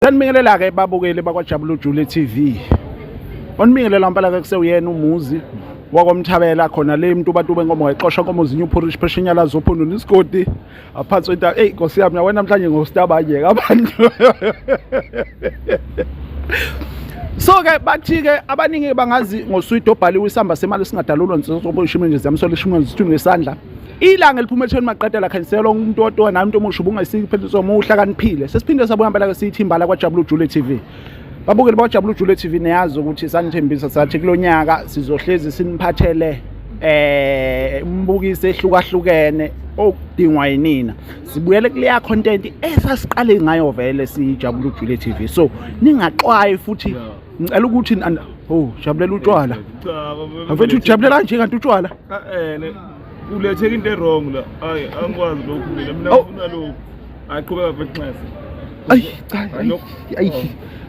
Sanibingelela ke babukeli bakwaJabula Jule TV. Onibingelela mpela ke kusewuyena umuzi wakwamthabela khona le muntu bantu benkomo wayiqosha inkomo zinye uphurish pheshinyala zophundu nisigodi aphansi wenta Nkosi yami yawena namhlanje ngostabanye abantu. So ke bathi ke abaningi bangazi ngoswidi obhaliwe isamba semali singadalulwa nsoboshimwe nje zamsola ishimwe zithu ngesandla. Ilanga liphuma ethweni maqedela khanisela umuntu oto nayo umuntu omusha ubungayipheliso umuhlakaniphile. Sesiphinde sabuya phela ke siyithimba la kwaJabula Jule TV. Babukeli bakwaJabula Jule TV niyazi ukuthi sanithembisa sathi kulonyaka sizohlezi siniphathele umbukiso ehlukahlukene okudingwa yinina. Sibuyele kuleya content esasiqale ngayo vele siJabula Jule TV. So ningaxwayi futhi ngicela ukuthi jabulela utshwala. Afethu ujabulela kanje kanti utshwala? Uletheke into wrong la. Hayi angikwazi lokhu mina ngifuna lokhu. Aqhubeka fethu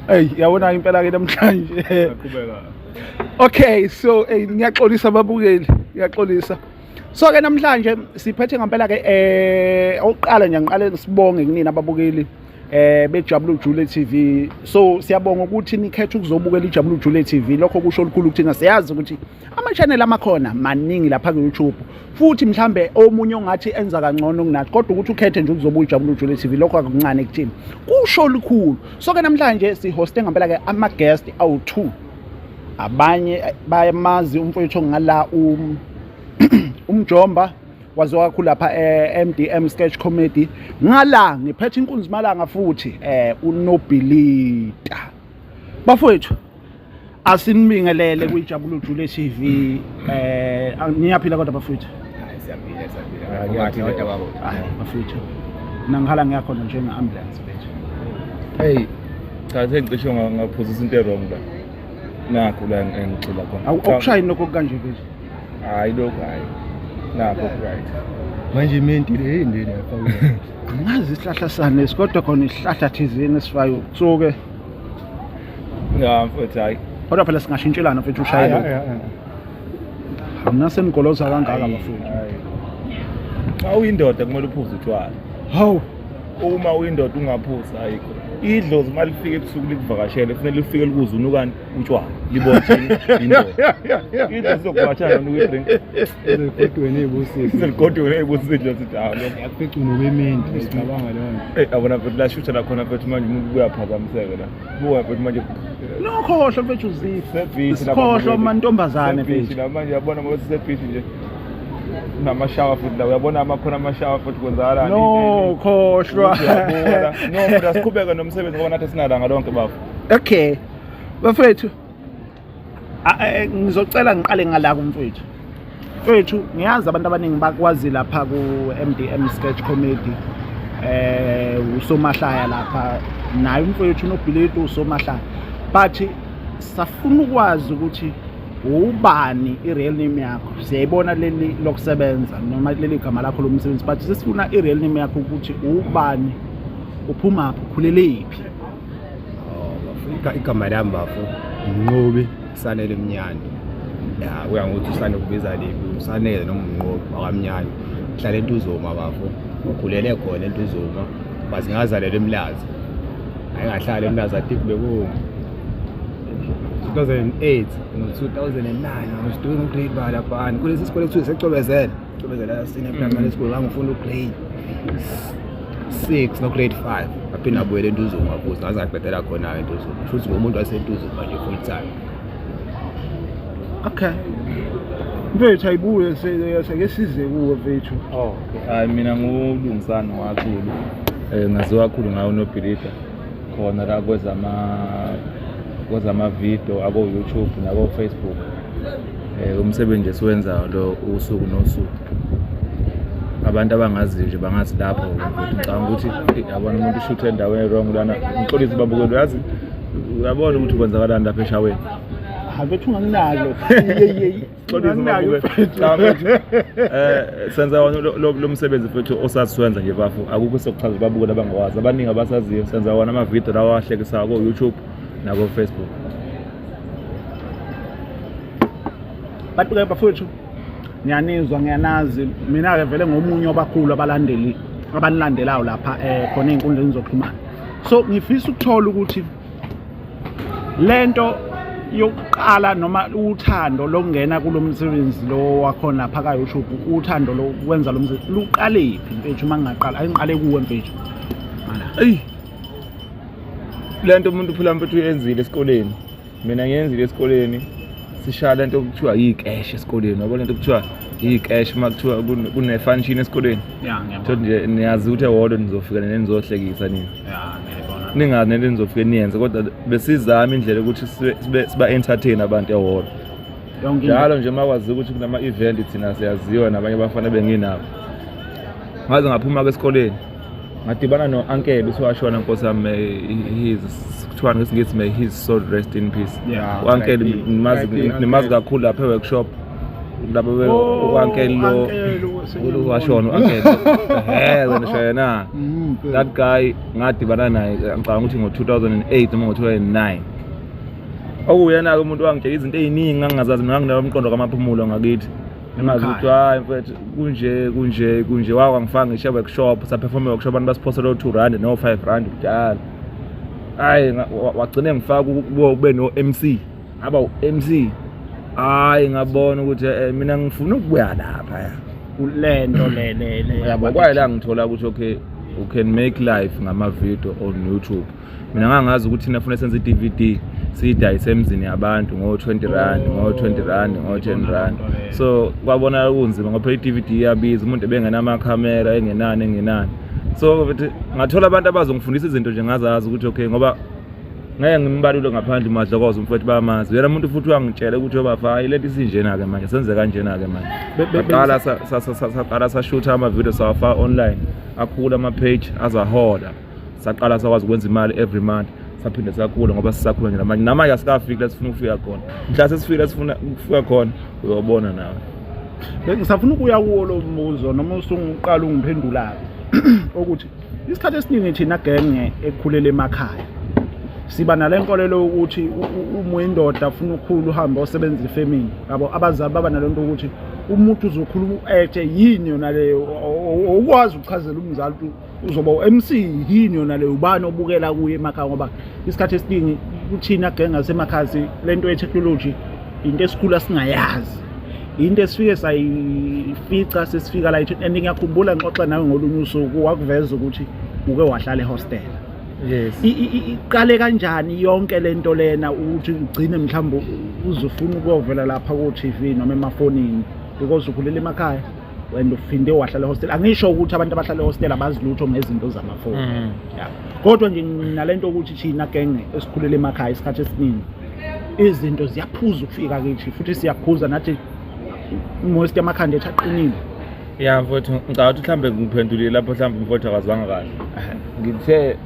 Hey yabona impela ke namhlanje. Aqhubeka. Okay, so ngiyaxolisa babukeli, ngiyaxolisa. So ke namhlanje siphethe ngempela ke oqala nje ngiqale sibonge kunina ababukeli beJabula Jule TV. So siyabonga ukuthi nikhethe ukuzobukela iJabula Jule TV. Lokho kusho olukhulu ukuthi siyazi ukuthi ama-channel amakhona maningi lapha ku YouTube. Futhi mhlambe omunye ongathi enza kangcono kunathi kodwa ukuthi ukhethe nje ukuzobuka iJabula Jule TV lokho akuncane kuthini. Kusho olukhulu. So ke namhlanje sihoste ngempela ke ama guest awu2. Abanye bayamazi umfowethu ngala umjomba waziwa kakhulu lapha MDM sketch comedy ngala ngiphethe inkunzi malanga futhi uNobilita bafowethu asinibingelele kwiJabula Jule TV niyaphila kodwa bafowethu Siyaphila babo. Bafowethu nangihala ngiyakhona nje ngeambulance bethu Hey cha sengicishe ngaphuzisa into wrong la nakho la engicila khona awukushayini lokho kanje bethu hayi lokho hayi nakho right manje imentile eyindeni yapha angazi isihlahla sane kodwa khona isihlahla thizeni esifayo so ke mfethu hayi kodwa phela singashintshelana mfethu ushayela mina senigoloza kangaka bafowethu xa uyindoda kumele uphuze utshwala hawu uma uyindoda ungaphuza ayikho idlozi uma lifike ebusuku likuvakashele kufanele lifike likuze unukani utshwala libonthini indoda idlozi zokuvakashana ukudrink ezigodweni ezibusisi ezigodweni ezibusisi idlozi dawo yakuphica unokwementi ngicabanga leyo abona mfethu la shutha la khona mfethu manje umuntu kuyaphazamiseka la buya mfethu manje nokhohlwa mfethu service khohlwa amantombazane mfethu la manje yabona ngoba service nje namashawa futhi la uyabona amakhona amashawa futhi kwenzakalani no khohlwa no mfethu asiqhubeka nomsebenzi ngoba nathi sinalanga lonke bafo okay bafethu ngizocela ngiqale ngala kumfethu mfethu ngiyazi abantu abaningi bakwazi lapha ku MDM sketch comedy usomahlaya lapha naye umfethu uNobilita usomahlaya but safuna ukwazi ukuthi ubani ireal name yakho siyayibona leli lokusebenza noma leli gama lakho lomsebenzi but sisifuna ireal name yakho ukuthi ubani uphuma ukhulelephi bafika igama lami bafo Nqobi Sanele Mnyani ya kuya ngokuthi usane kubiza lephi usanele noma uNqobi wakamnyani hlala eNtuzuma bafo ukhulele khona eNtuzuma bazi ngazalelwa eMlazi ayingahlala eMlazi athi beku 2008 no 2009 I was doing grade bala phana kulesi sikole ethu secobezela sine primary school ngangifunda ugrade 6 no grade 5 aphinda abuyele eNtuzuma futhi ngaze ngaqedela khona eNtuzuma futhi ngomuntu waseNtuzuma nje full time okay mfethu ayibuye seke size kuwe mfethu hayi mina ngulungisana wakhulu ngaziwa kakhulu ngayo uNobilita khona la kwezama video abo YouTube nabo Facebook umsebenzi esiwenzayo lo usuku nosuku abantu abangazi nje bangazi lapho ukuthi ngicabanga ukuthi yabona umuntu ushuthe endaweni wrong lana ngixolisa babukelo yazi uyabona ukuthi kwenzakalani lapha eshaweni Habethu nginalo xolisa senza lo msebenzi futhi osasiwenza nje bafu akukho sokuchaza babukela abangawazi abaningi abasaziyo senza wona ama video lawa ahlekisa ko YouTube nako Facebook Bantu ke bafowethu ngiyanizwa ngiyanazi mina ke vele ngomunye obakhulu abalandeli abanilandelayo lapha khona einkundleni zokuxhumana So ngifisa ukuthola ukuthi lento yokuqala noma uthando lokungena kulomsebenzi lo wakhona phaka YouTube, uthando lokwenza lo msebenzi luqalephi mfethu uma ngingaqala ayingiqale kuwe mfethu. Eyi lento umuntu phela mfethu uyenzile esikoleni. Mina ngiyenzile esikoleni. Sishaya lento okuthiwa yikesh esikoleni. Yabo lento okuthiwa yikesh makuthiwa kune-function esikoleni. Thothi nje niyazi ukuthi ewodwa nizofika nizohlekisa nini. Ningazi nento nizofike niyenze kodwa besizama indlela ukuthi siba entertain abantu ewodwa. Njalo nje makwazi ukuthi kunama event thina siyaziwa nabanye abafana benginabo. Ngaze ngaphuma esikoleni ngadibana no-uncle usiwashona Nkosi yami, kuthiwa ngesingisi may his soul rest in peace. U-uncle nimazi kakhulu lapha e-workshop lapho u-uncle lo washona u-uncle wena shayena. That guy ngadibana naye ngicabanga ukuthi ngo-2008 noma ngo-2009. Okuyena-ke umuntu wangitshela izinto ey'ningi ngangingazazi mina nganginalo umqondo kamaphumulo ngakithi. Engazi ukuthi hayi mfethu kunje wangifaka ngisho workshop saperform workshop abantu basiphosela R2 no R5 kudala. Hayi wagcine ngifaka kube no MC. Aba u-MC. Hayi ngabona ukuthi mina ngifuna ukubuya lapha ya. Lento le yabo kwayela ngithola ukuthi okay you can make life ngama video on YouTube. Mina ngangazi ukuthi thina ufuna senze i-DVD siyidayise emzini yabantu ngo-R20 ngo-R20 ngo-R10. So kwabona kunzima ngoba i-DVD iyabiza, umuntu ebengenama-camera engenani. So ngathola abantu abazongifundisa izinto nje ngazazi ukuthi okay ngoba ngeke ngimbalule ngaphandle madlokozo mfowethu bayamazi. Yena umuntu futhi wangitshela ukuthi yobafa ilento isinjena-ke manje senze kanjena-ke manje. Saqala sashutha ama-video sawafaka online, akhula ama-page azahola. Saqala sakwazi ukwenza imali every month. Saphinde sakhula ngoba sisakhula nje namanje asikafiki la sifuna ukufika khona. Mhla sesifika sifuna ukufika khona uyobona nawe. Ngisafuna ukuya kuwo lo mbuzo noma usungiqala ungiphendula ukuthi isikhathi esiningi thina genge ekukhulela emakhaya siba nalenkolelo ukuthi uma indoda afuna ukukhula uhambe osebenza ifemini yabo abazali baba nalento ukuthi umuntu uzokhuluma u-act yini yona leyo ukwazi ukuchazela umzali ukuthi uzoba u-MC yini yona leyo ubani obukela kuye emakhaya ngoba isikhathi esiningi kuthina genge asemakhaya lento ye-technology into esikhula singayazi, into esifike sayifica sesifika la and ngiyakhumbula ngixoxa nawe ngolunye usuku wakuveza ukuthi uke wahlala ehostel. Yes. Iqale kanjani yonke lento lena ukuthi ugcine mhlawumbe uzofuna ukuvela lapha ku TV noma emafonini because ukhulela emakhaya and ufinde wahlala hostel. Angisho ukuthi abantu abahlala hostel abazilutho ngezinto zamafoni. Yeah. Kodwa nje nalento ukuthi thina genge esikhulela emakhaya isikhathi esiningi izinto ziyaphuza ukufika kithi futhi siyaphuza nathi most yamakhanda ethaqinile. Yeah mfowethu ngicabanga ukuthi mhlambe ngiphendulile lapho mhlambe mfowethu akazwanga kahle. Ngithe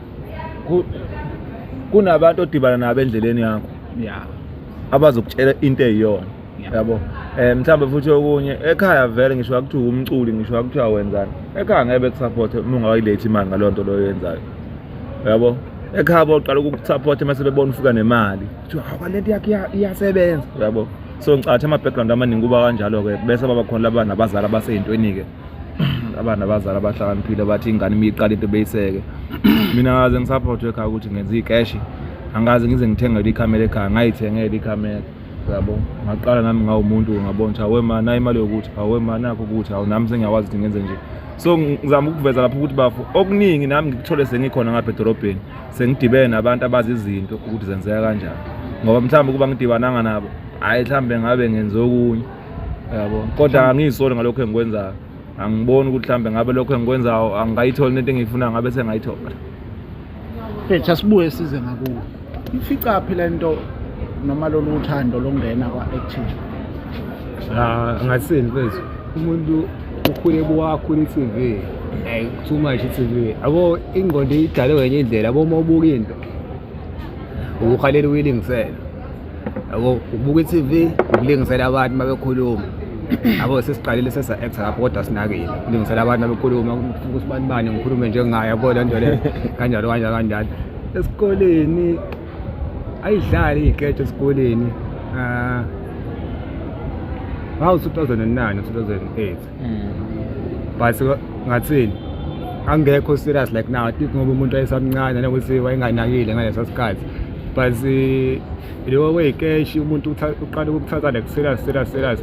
kunabantu odibana nabo endleleni yakho. Yeah. Abazokutshela into eyiyona. Yabo. Mhlambe futhi okunye ekhaya vele ngisho akuthi umculi ngisho akuthi awenzani. Ekhaya ngeke bekusupport uma ungayilethi imali ngalonto lo yenzayo. Yabo. Ekhaya boqala ukukusupport mase bebona ufika nemali. Kuthi awalento yakhe iyasebenza. Yabo. So ngicatha ama-background amaningi kuba kanjalo ke bese baba khona labana abazali abaseyintweni ke. Abana abazali abahlakaniphile bathi ingane imiqala into beyiseke. Mina ngaze ngisupport ekhaya ukuthi ngenze ikesh. Angaze ngize ngithenge ikamera ekhaya, ngayithengele ikamera. Yabo. Ngaqala nami ngawumuntu ngabona ukuthi awe mana imali yokuthi awe mana nakho ukuthi awunami sengiyakwazi ukuthi ngenze nje. So ngizama ukuveza lapho ukuthi bafu okuningi nami ngikuthole sengikhona ngapha edorobheni. Sengidibene nabantu abazi izinto ukuthi zenzeka kanjani. Ngoba mhlawumbe kuba ngidibananga nabo, hayi mhlawumbe ngabe ngenza okunye. Yabo. Kodwa angisole ngalokho engikwenzayo. Angiboni ukuthi mhlambe ngabe lokho engikwenzayo angayithola into engiyifuna ngabe sengayithola. Phetha sibuye size ngakuwe. Ifica phela into noma lolu uthando lokungena kwa-active. Ngasini mfethu umuntu ukhule buwakhula i-TV too much i-TV yabo ingqondo idale kwenye indlela yabo uma ubuka into ukukhalela uyilingisela yabo ubuka i-TV ukulingisela abantu mabekhuluma yabo sesiqalile sesa-actor lapho kodwa sinakile ulingisela abantu mabekhuluma ukuthi bani ngikhulume njengayo yabo le nto le kanjalo esikoleni ayidlali iy'ketho esikoleni ngawu 2009 2008 but ngathini angekho serious like now think ngoba umuntu wayesamncane nokuthi wayenganakile ngaleso sikhathi but leyo way cash umuntu uqala ukuthatha like serious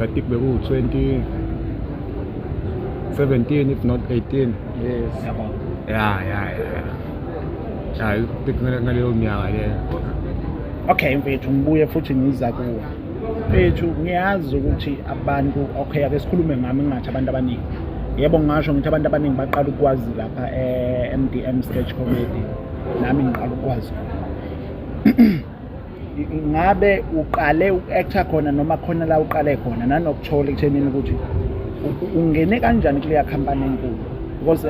I think beku 2017 if not 18 yes yeah I think ngaleyo minyaka le. okay mfethu ngibuye futhi ngiza kuwe mfethu ngiyazi ukuthi abantu okay ake sikhulume ngami ngingathi abantu abaningi yebo ngisho ngithi abantu abaningi baqala ukwazi lapha MDM sketch comedy nami ngiqala ukwazi ngabe uqale uactor khona noma khona la uqale khona nanokuthola ekuthenini ukuthi ungene kanjani kule company enkulu because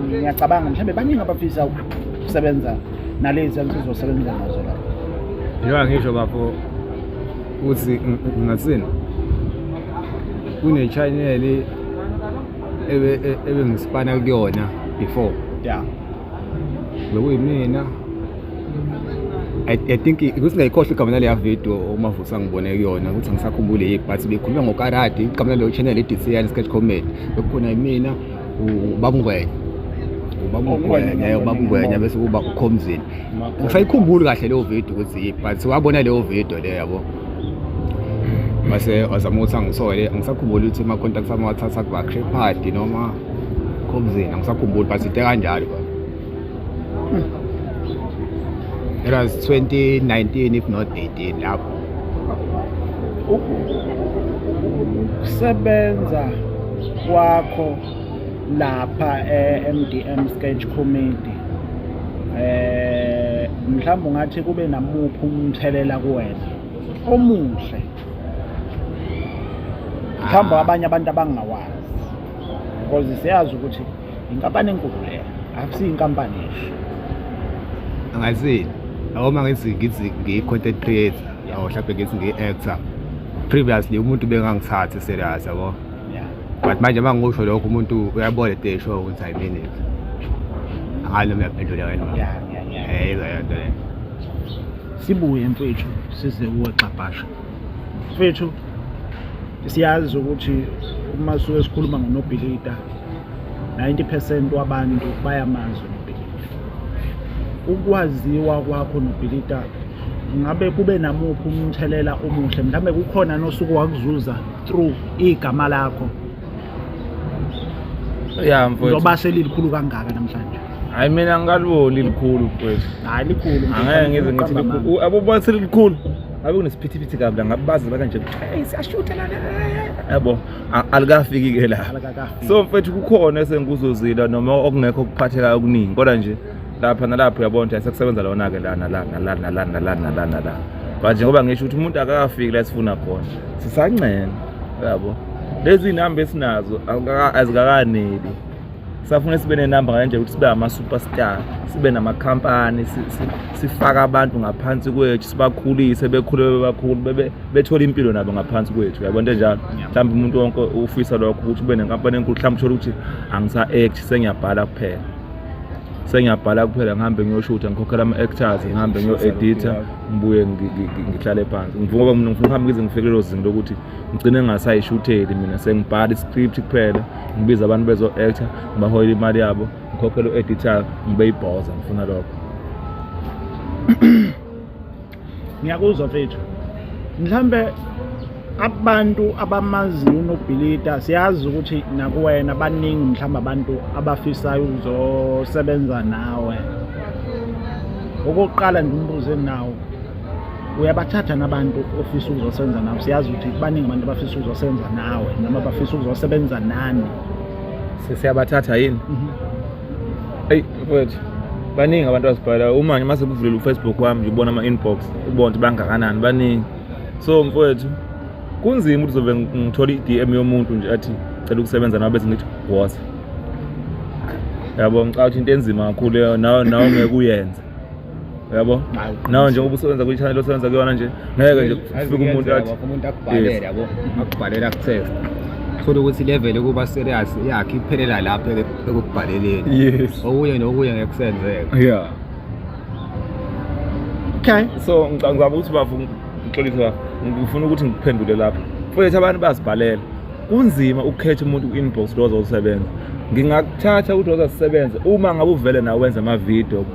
ngiyacabanga mhlambe baningi abafisa ukusebenza nalezi ensizosebenza nazo la. Yho ngisho bafo uthi ngatsini kune channel ebe ngisipana kuyona before yeah bekuyimina I think ukuthi ngayikhohle igama leya video umavusa ngibone kuyona ukuthi ngisakhumbule yini but bekhuluma ngokarate igama leyo channel eDCN sketch comedy bekukhona yimina ubabungwenya bese kuba ukhomzini ngisayikhumbula kahle leyo video ukuthi but wabona leyo video le yabo mase azama ukuthi angisole ngisakhumbula ukuthi ama contacts ami wathatha ku Action Party noma khomzini ngisakhumbula but into kanjalo it was 2019 if not 18 lapho ukusebenza kwakho lapha MDM sketch comedy mhlawumbe ungathi kube namuphi umthelela kuwena omuhle mhlawumbe abanye abantu abangawazi because siyazi ukuthi inkampani enkulu le akusiyo inkampani esho angazi awoma ngithi ngiyi-content creator yawo mhlawumbe ngithi ngiyi-actor previously umuntu bengangithathi serious yabo but manje mangisho lokho umuntu uyabona the show ukuthi I mean it ngalo ngiyaphendula wena yonto le. Sibuye mfethu size kuwe xabhasha mfethu siyazi ukuthi uma suke sikhuluma ngoNobhilida 90% wabantu bayamazi uNobhilida. Ukwaziwa kwakho uNobhilida ngabe kube namuphi umthelela omuhle mhlambe kukhona nosuku wakuzuza through igama lakho yeah mfowethu ngoba selilikhulu kangaka namhlanje. Hayi mina ngaliboni likhulu mfowethu. Hayi likhulu Angeke ngize ngithi likhulu abobonse likhulu ngabe kunesiphithiphithi kabi ngabazi bakanje hey siyashutha la yabo alikafiki ke la. So mfethu kukhona esengikuzozila noma okungekho ukuphatheka okuningi kodwa nje lapha nalapho uyabona ukuthi asekusebenza lona ke la manje ngoba ngisho ukuthi umuntu akakafiki la sifuna khona sisancene yabo lezi inamba esinazo azikakaneli safuna sibe nenamba kanje ukuthi sibe ama superstar sibe nama company sifaka abantu ngaphansi kwethu sibakhulise bekhule bebakhulu bethola impilo nabo ngaphansi kwethu uyabona njalo mhlawumbe umuntu wonke ufisa lokho ukuthi ube nenkampani enkulu mhlawumbe uthola ukuthi angisa act sengiyabhala ngihambe ngiyoshootha ngikhokhela ama actors ngihambe ngiyo-editor ngibuye ngihlale phansi ngoba mina ngifuna ukuhambe ngize ngifike lelo zinga lokuthi ngigcine ngingasayishutheli mina sengibhala iscript kuphela ngibiza abantu bezo-actor ngibaholela imali yabo ngikhokhela u-editor ngibe yibhoza ngifuna lokho. Ngiyakuzwa mfethu mhlambe abantu abamaziyo uNobhilida siyazi ukuthi nakuwena baningi mhlawumbe abantu abafisayo ukuzosebenza nawe. Okokuqala ngimbuze nawe uyabathatha nabantu ofisa ukuzosebenza nawe siyazi ukuthi baningi abantu abafisa ukuzosebenza nawe noma bafisa ukuzosebenza nani siyabathatha yini hey mfethu baningi abantu abasibhala uma nje mase kuvulela uFacebook wami nje ubona ama inbox ubona ukuthi bangakanani baningi. So mfethu kunzima ukuthi uzobe ngithola i-DM yomuntu nje athi cela ukusebenza nawe bese ngithi woza yabo ngicabanga into enzima kakhulu leyo nawe ngeke uyenze yabo nawe njengoba usebenza kwi-channel osebenza kuyona nje ngeke nje kufike umuntu athi akubhalele yabo akubhalela kutext thola ukuthi level ukuba serious yakhe iphelela lapho ekubhaleleni yes okunye nokunye ngekusenzeka yeah okay. So ngicabanga ukuthi bafu ngixolisa ngifuna ukuthi ngiphendule lapha mfowethu abantu bazibhalela kunzima ukukhetha umuntu ku-inbox lo ozosebenza ngingakuthatha ukuthi uzasisebenza uma ngabe uvele nawe wenza ama-video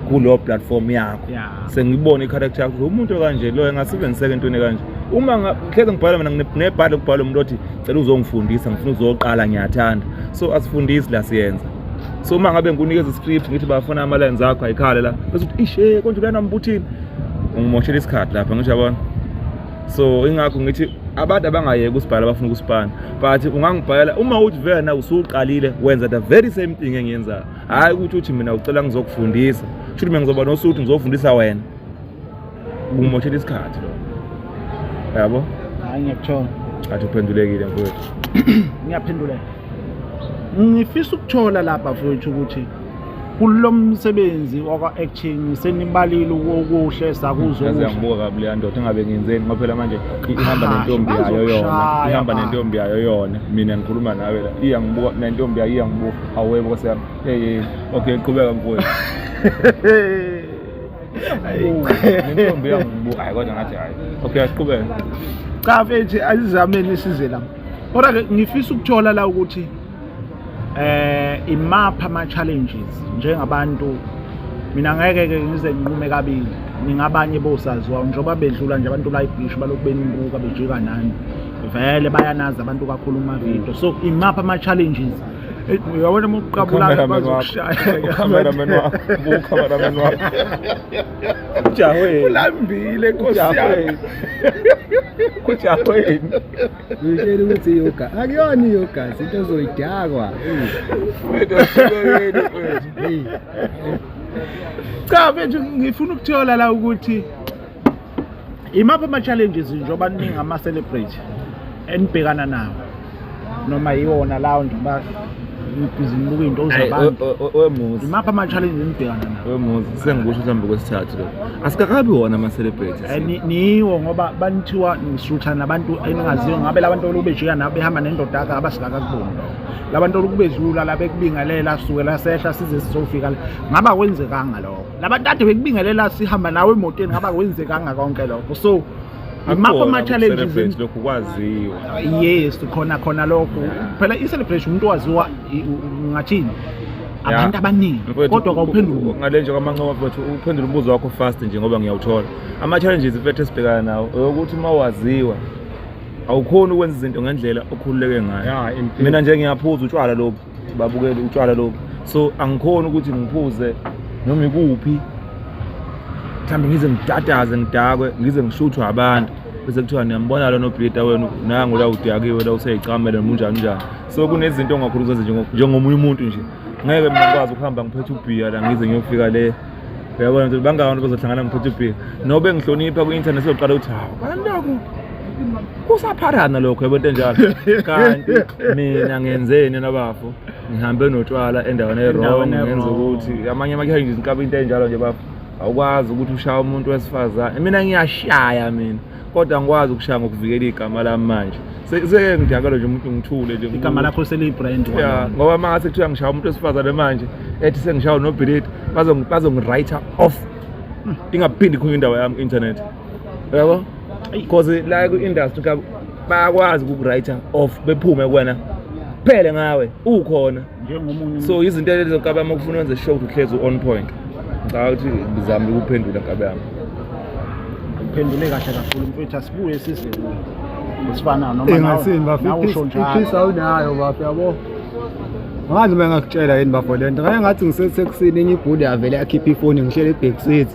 kulo platform yakho sengibona i-character yakho umuntu kanje lo engasebenziseka entweni kanje uma hleze ngibhala mina nebhadla kubhala umuntu othi cela uzongifundisa ngifuna uzoqala ngiyathanda so asifundisi la siyenza so uma ngabe ngikunikeza i-script ngithi bafuna ama-lines akho ayikhala la bese uthi ishe konje lana mbuthini ngimoshela isikhathi lapha ngisho yabona so ingakho ngithi abantu abangayeki usibhala bafuna ukusipana but ungangibhalela uma uthi vele na usuqalile wenza the very same thing engiyenzayo hayi ukuthi uthi mina ucela ngizokufundisa shuthi mina ngizoba nosuthi ngizofundisa wena ngimoshela isikhathi lo yabo hayi ngiyakuthola athi uphendulekile mfowethu ngiyaphendula ngifisa ukuthola lapha mfowethu ukuthi kulo msebenzi waka-acting senibalile okuhle sakuzo ngiyazibuka kabi leya ndoda engabe ngiyenzeni ngoba phela manje ihamba nentombi yayo yona mina ngikhuluma nawe la iyangibuka nentombi yayo iyangibuka awuyebo Nkosi yami okay qhubeka mfowethu nentombi yangibuka hayi kodwa ngathi hayi okay asiqhubeke cha mfethu azizameni isize la kodwa ngifisa ukuthola la ukuthi imapha ama-challenges njengabantu mina ngeke-ke ngize nginqume kabili ningabanye bosaziwayo njengoba bedlula nje abantu la ibhishu balokhu benimbuka bejika nani vele bayanazi abantu kakhulu kumavidiyo so imapha ama-challenges uyabona uma uqabula bazokushaya ucameraman wakho ujahweni ulambile Nkosi yami kujahweni ngitshela ukuthi yoga akuyona yoga into ozoyidakwa cha mfethu ngifuna ukuthola la ukuthi imapha ama-challenges njengoba ningi ama-celebrate enibhekana nawo noma yiwona lawo njengoba ngibhizimuka into zabantu wemuzi imapha ama-challenges enibhekana nawo wemuzi sengikusho mhlawumbe kwesithathu lo asikakabi wona ama-celebrities niwo ngoba banithiwa nisutha nabantu eningaziyo ngabe labantu oloku bejika nabo behamba nendoda yakho abasikakakuboni labantu oloku bedlula la bekubingelela sukela sehla size sizofika la ngaba kwenzekanga lokho labantu ade bekubingelela sihamba nawe emotweni ngaba kwenzekanga konke lokho so imapha ama-challenges lokhu kwaziwa yes khona lokho phela i-celebration umuntu waziwa ngathini abantu abaningi kodwa kawuphendula ngale nje kwamanqoba mfethu uphendula umbuzo wakho fast nje ngoba ngiyawuthola ama-challenges mfethu esibhekana nawo ukuthi uma waziwa awukhoni ukwenza izinto ngendlela okhululeke ngayo mina nje ngiyaphuza utshwala lobu babukele utshwala lobu so angikhoni ukuthi ngiphuze noma ikuphi mhlawumbe ngize ngidadaze ngidakwe ngize ngishuthwe abantu bese kuthiwa niyambona lo nobhida wena nangu la udakiwe la useyicamele noma unjani njani so kunezinto ongakhuluza njengomunye umuntu nje ngeke mina ngikwazi ukuhamba ngiphethe ubhiya la ngize ngiyofika le uyabona ukuthi bangabantu bazohlangana ngiphethe ubhiya nobe ngihlonipha ku-internet soqala ukuthi hawu kanti kusapharana lokho yabo into njalo kanti mina ngenzeni nabafu ngihambe notshwala endaweni e-wrong ngenza ukuthi amanye ama-challenges ngikaba into enjalo nje bafu awukwazi ukuthi ushaya umuntu wesifazane mina ngiyashaya mina kodwa ngikwazi ukushaya ngokuvikela igama lami manje seke ngidakala nje umuntu ngithule nje igama lakho seliyi-brand ngoba uma ngase kuthiwa ngishaya umuntu wesifazane manje ethi sengishaya nobhilidi bazongirayitha off ingaphindi khona indawo yami ku-internet yabo because la ku-industry bayakwazi ukukurayitha off bephume kuwena kuphele ngawe ukhona so izinto lezo kabe uma kufuna wenze show uhlezi on point ngicabanga ukuthi ngizame ukuphendula nkabe yami uphendule kahle kakhulu mfethu asibuye size usifana noma nawe usho njalo awunayo bafu yabo ngazi uma ngakutshela yini bafo lento ngeke ngathi ngisesekusini enye ibhudi avele akhipha ifoni ngihlele eback seat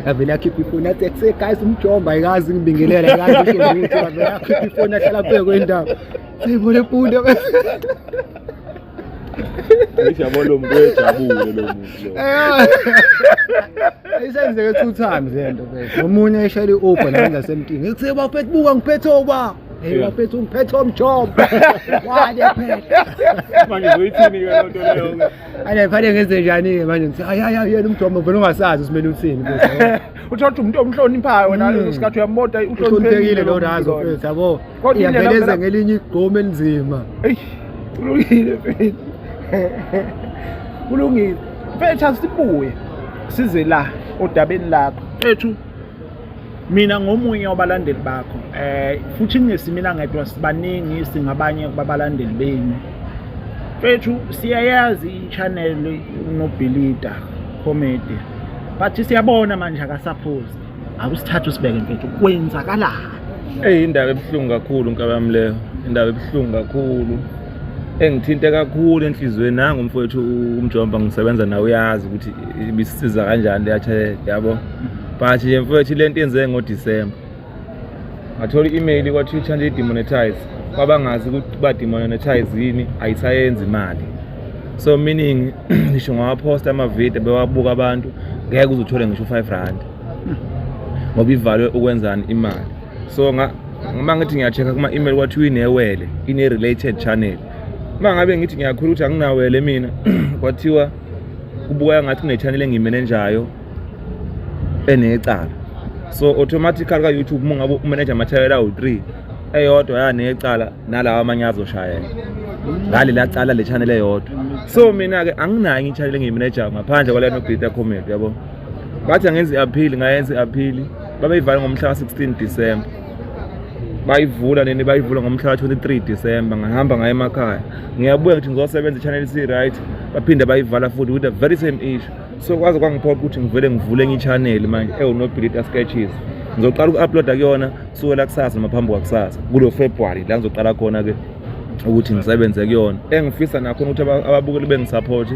avele akhipha ifoni athi ekuse guys umjomba ayikazi ngibingelela ayikazi usho ukuthi avele akhipha ifoni ahlala pheko endawo sibone ibhudi Ngiyabona lo muntu ejabule lo muntu. Ayisenzeke 2 times lento phela. Omunye eshayela iUber la ngasemtini. Ngikuthi bafethu buka ngiphethe oba. Hey bafethu ngiphethe umjomba. Wade phela. Manje uzoyithini ke lento leyo? Ane phale ngenze njani ke manje ngithi hayi yena umjomba vele ungasazi usimele uthini bese. Uthatha umuntu omhloniphayo wena ngesikhathi uyamboda uhloniphekile lo nazo phela yabo. Iyavele ngelinye igqomo elinzima. Ey kulungile phela. Kulungile mfethu asibuye size la odabeni lakho mfethu mina ngomunye wabalandeli bakho futhi nginesimina ngedwa sibaningi singabanye babalandeli benu Mfethu siyayazi i-channel uNobilita comedy but siyabona manje akasaphosi akusithatha usibeke mfethu kwenzakalani. Indaba ebuhlungu kakhulu nkabami leyo, indaba ebuhlungu kakhulu engithinte kakhulu enhlizweni. Nangu mfowethu uMjomba ngisebenza nawe, uyazi ukuthi ibisiza kanjani le channel yabo. But nje mfowethu lento yenze ngoDisemba, ngathola i-email kwathi i-channel demonetize, kwabangazi ukuthi ba demonetize yini, ayisayenzi imali. So meaning ngisho ngawaposta ama-video bewabuka abantu ngeke uzuthole ngisho 5 rand ngoba ivalwe ukwenzani imali. So uma ngithi ngiyachecka kuma-email kwathiwa inewele, ine-related channel. Uma ngabe ngithi ngiyakhula ukuthi anginawele mina kwathiwa kubukeka ngathi kune-channel engiyimenejayo enecala. So automatically ka-YouTube uma ngabe umeneja ama-channel awu-3 eyodwa yanecala nalawa amanye azoshayela ngale lacala le channel eyodwa. So mina-ke anginayo i-channel engiyimenejayo ngaphandle kwala Nobilita comedy yabo. Bathi angenza i-appeal, ngayenza i-appeal, babeyivala ngomhla ka-16 December. Bayivula bayivula ngomhla ka-23 December. Ngahamba ngaye emakhaya, ngiyabuya ngithi ngizosebenza i-channel si-right, baphinde bayivala futhi with the very same issue. So kwaze kwangiphoqa ukuthi ngivele ngivule i-channel manje ewuNobilita Sketches. Ngizoqala uku-uploada kuyona kusukela kusasa ngaphambi kwakusasa kulo February la ngizoqala khona-ke ukuthi ngisebenze kuyona. Engifisa nakhona ukuthi ababukeli bengisupport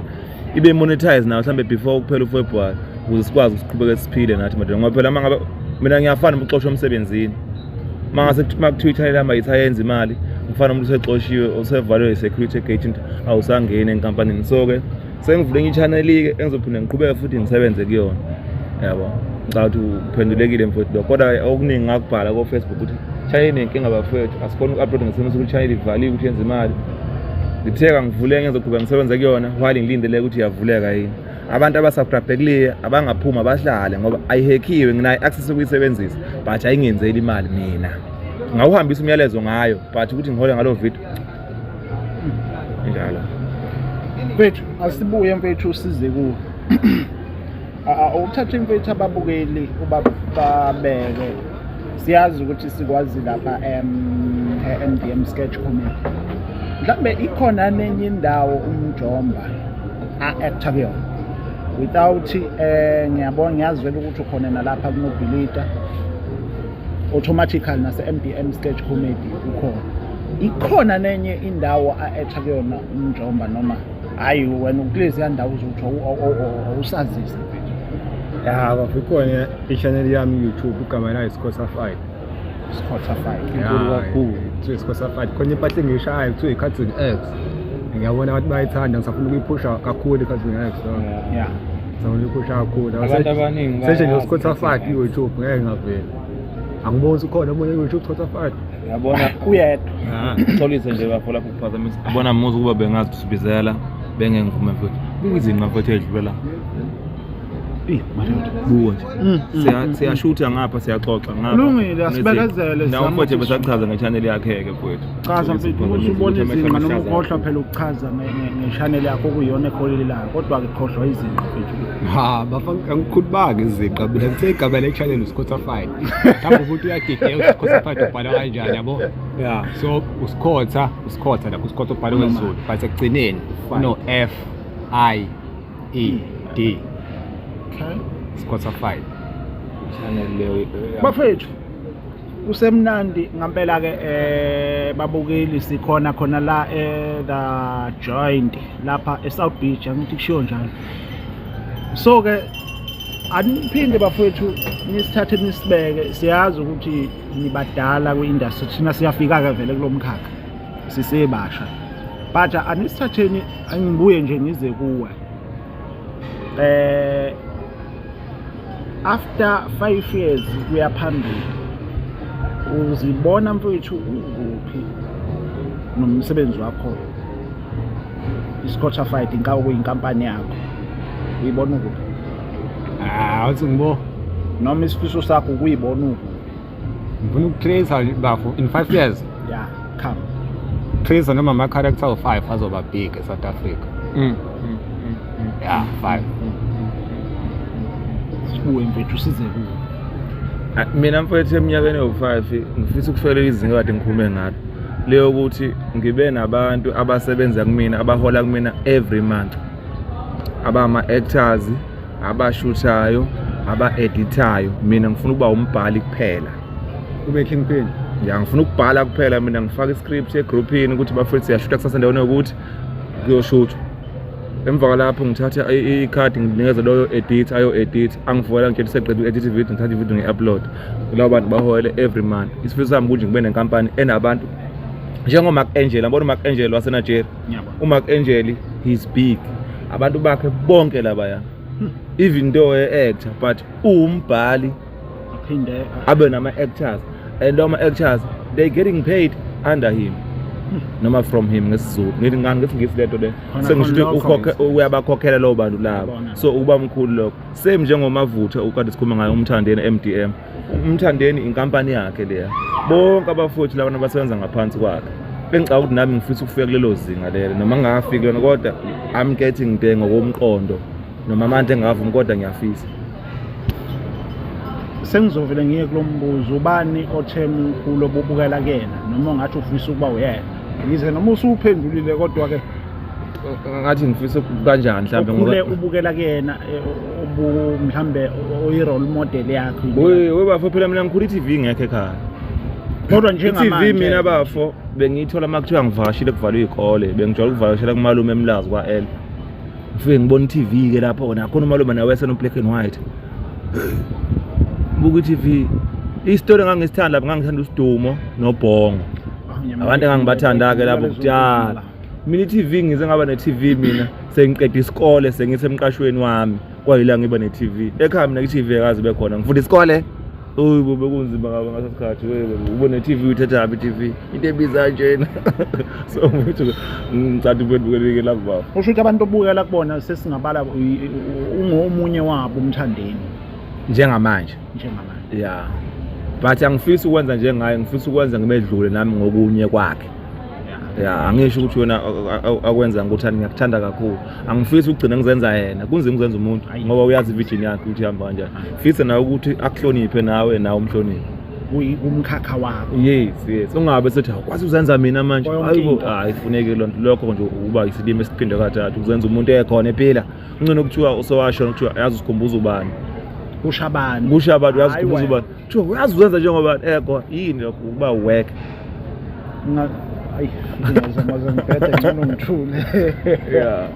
ibe monetize nayo mhlambe before kuphela uFebruary ukuze sikwazi ukusiqhubeka siphile nathi madodana. Ngoba phela mangabe mina ngiyafana ukuxoshwa emsebenzini, mangase kuthiwa i-channel yami ayisayenzi imali, ngifana umuntu usexoshiwe usevalwe i-security agent awusangeni enkampanini. So-ke sengivule i-channel-ke engizophinde ngiqhubeke futhi ngisebenze kuyona yabo. Ngicabanga ukuthi uphendulekile mfowethu lokho. Kodwa okuningi ngakubhala ko-Facebook ukuthi channel inenkinga bafowethu, asikhona uku-upload ngesimisa ukuthi channel ivaliwe ukuthi yenze imali. Ngitheka ngivule ngizoqhubeka ngisebenze kuyona while ngilindele ukuthi iyavuleka yini. Abantu abasubscribe abangaphuma bahlale ngoba ayihekhiwe, nginayo access ukuyisebenzisa but ayingenzeli imali mina. Ngawuhambisa umyalezo ngayo but ukuthi ngihole ngalo video njalo. Mfethu asibuye mfethu usize kuwo. Uthathe mfethu ababukeli ubabeke. Siyazi ukuthi sikwazi lapha MDM sketch comedy. Mhlambe ikhona nenye indawo uMjomba a-actor kuyona without ngiyabona ngiyazwela ukuthi ukhona nalapha kuNobilita automatically nase-MDM sketch comedy ukhona. Ikhona nenye indawo a-actor kuyona uMjomba noma hayi wena ukulezi yandawo uzutho awusazisa? Ya bafikhona i-channel yami YouTube igama layo Scottified. Inkulu kakhulu. Scottified khona impahla engishayo kuthiwa i-Cartoon X. Ngiyabona abantu bayithanda, ngisafuna ukuyiphusha kakhulu i-Cartoon X. Yeah. Ngizofuna ukuyiphusha kakhulu. Abantu abaningi seje nje Scottified ku-YouTube ngeke ngavela. Angiboni ukhona omunye ku-YouTube Scottified. Yabona Uyedwa. Xolise nje bafo lapho kuphazamisa. Yabona muzi ukuba bengazi kusibizela bengengivuma mfowethu. Buyizini mfowethu edlula. Buwa nje. Siyashutha ngapha siyaxoxa ngapha. Kulungile asibekezele nawo mfowethu besachaza nge-channel yakhe ke mfowethu. Chaza mfethu ukuthi ubone izinga noma ukhohlwa phela ukuchaza nge-channel yakho kuyona ekholelayo kodwa ke khohlwa izinqa mfethu. Bafana angikhulubanga izinqa mina ngithe igama le-channel Scottified. Mhlawumbe ukuthi uyadideka Scottified ubhala kanjani yabo. Yeah. So uScotta lapho uScotta ubhala wezulu but ekugcineni no F I E D. Okay. Scottified. Channel leyo. Bafethu kusemnandi ngampela ke babukeli sikhona khona la the joint lapha eSouth Beach angithi kushiwo njalo. So ke aniphinde bafethu nisithathe nisibeke, siyazi ukuthi nibadala kwi-industry thina siyafika ke vele kulomkhakha sisebasha but anisithatheni angibuye nje ngize kuwe after 5 years kuya phambili uzibona mfowethu ukuphi nomsebenzi wakho iScottified inkawu kuyinkampani yakho uyibona ukuphi? Awuthi ngibo noma isifiso sakho ukuyibona ukuphi? ngifuna ukutrace bafo in 5 years. Yeah, come Trace noma ama character 5 azoba big eSouth Africa. Yeah, 5. sibuye mfethu usize kuwo. Mina mfowethu eminyakeni ewu5 ngifisa ukufela izinga kade ngikhulume ngalo. leyo ukuthi ngibe nabantu abasebenza kumina abahola kumina every month, abama-actors, abashuthayo, aba-edithayo. Mina ngifuna ukuba umbhali kuphela, ube kingpin. ya ngifuna ukubhala kuphela mina, ngifake iscript egroupini ukuthi bafethu siyashutha kusasa endaweni yokuthi kuyoshuthwa. Emva kwalapho ngithatha ikhadi nginikeza loyo edit, ayo edit, angivuyela ngitshela seqedwe u-edit video, ngithatha ivideo ngi-upload. Labo bantu bahole every month. Isifiso sami kunje ngibe nenkampani enabantu njengo-Mark Angel. Yabona uMark Angel waseNigeria, uMark Angel he's big, abantu bakhe bonke labaya, even though actor but umbhali aphinde abe nama-actors, and those actors they getting paid under him noma from him ngesizulu. Ngithi lento le sengisho uyabakhokhela lo bantu labo, so uba mkhulu lokho. Same njengomavutha ukade sikhuluma ngayo uMthandeni MDM. uMthandeni inkampani yakhe leya, bonke abafuthi laba abasebenza ngaphansi kwakhe. Bengicabanga ukuthi nami ngifisa ukufika kulelo zinga lelo, noma ngingafiki lona, kodwa I'm getting there ngokomqondo, noma amandla engavumi kodwa ngiyafisa. Sengizovela ngiye kulombuzo, ubani othemu mkhulu obubukela kuyena noma ungathi ufisa ukuba uyena? Yize noma usuphendulile kodwa ke ngathi ngifisa kanjani mhlambe ngoba ubukela kuyena mhlambe oyi-role model yakho. We bafo phela mina ngikhula i-TV ngekho ekhaya, kodwa njengamanje i-TV mina bafo bengiyithola makuthiwa ngivakashile kuvalwe izikole, bengijwayele ukuvakashela kumalume eMlazi kwa-L. Ngifike ngibona i-TV ke lapho nakhona umalume nawe black and white. Buku i-TV isitori engangisithanda lapho, ngangithanda uSidumo noBhongo, abantu engangibathanda ke lapho kujala. Mina i-TV ngize ngaba ne-TV mina sengiqeda isikole, sengisemqashweni wami, kwayila ngiba ne-TV ekhaya. Mina i-TV akazi bekhona, ngifunda isikole. Bekunzima kabi ngaso sikhathi, ube ne-TV uthatha aphi i-TV, into ebiza njena. So mfethu ngicela ukubukela lapho baba. Usho ukuthi abantu obukela kubona sesingabala ungomunye wabo uMthandeni njengamanje. Yeah, but angifisi ukwenza njengaye, ngifisa ukwenza ngimedlule nami ngokunye kwakhe. Yeah, angisho ukuthi wena akwenza ngokuthanda, ngiyakuthanda kakhulu. Angifisi ukugcina ngizenza yena, kunzima ukuzenza umuntu ngoba uyazi i-vision yakhe ukuthi ihamba kanjani. Ngifisa nawe ukuthi akuhloniphe nawe umhloniphe umkhakha wakho. Yes, ungabe sethi akwazi uzenza mina manje. Hayibo, ifuneke lonto lokho nje uba isilimo esiphinde kathathu ukuzenza umuntu ekhona ephila. Ungcene ukuthiwa usowasho ukuthiwa yazi usikhumbuza ubani. Kusha abantu yazi usikhumbuza ubani. Kuthiwa uyazi uzenza njengoba ekhona yini lokho ukuba work. Ayi ngizamaza ngiphethe ngcono ngithule. Yeah.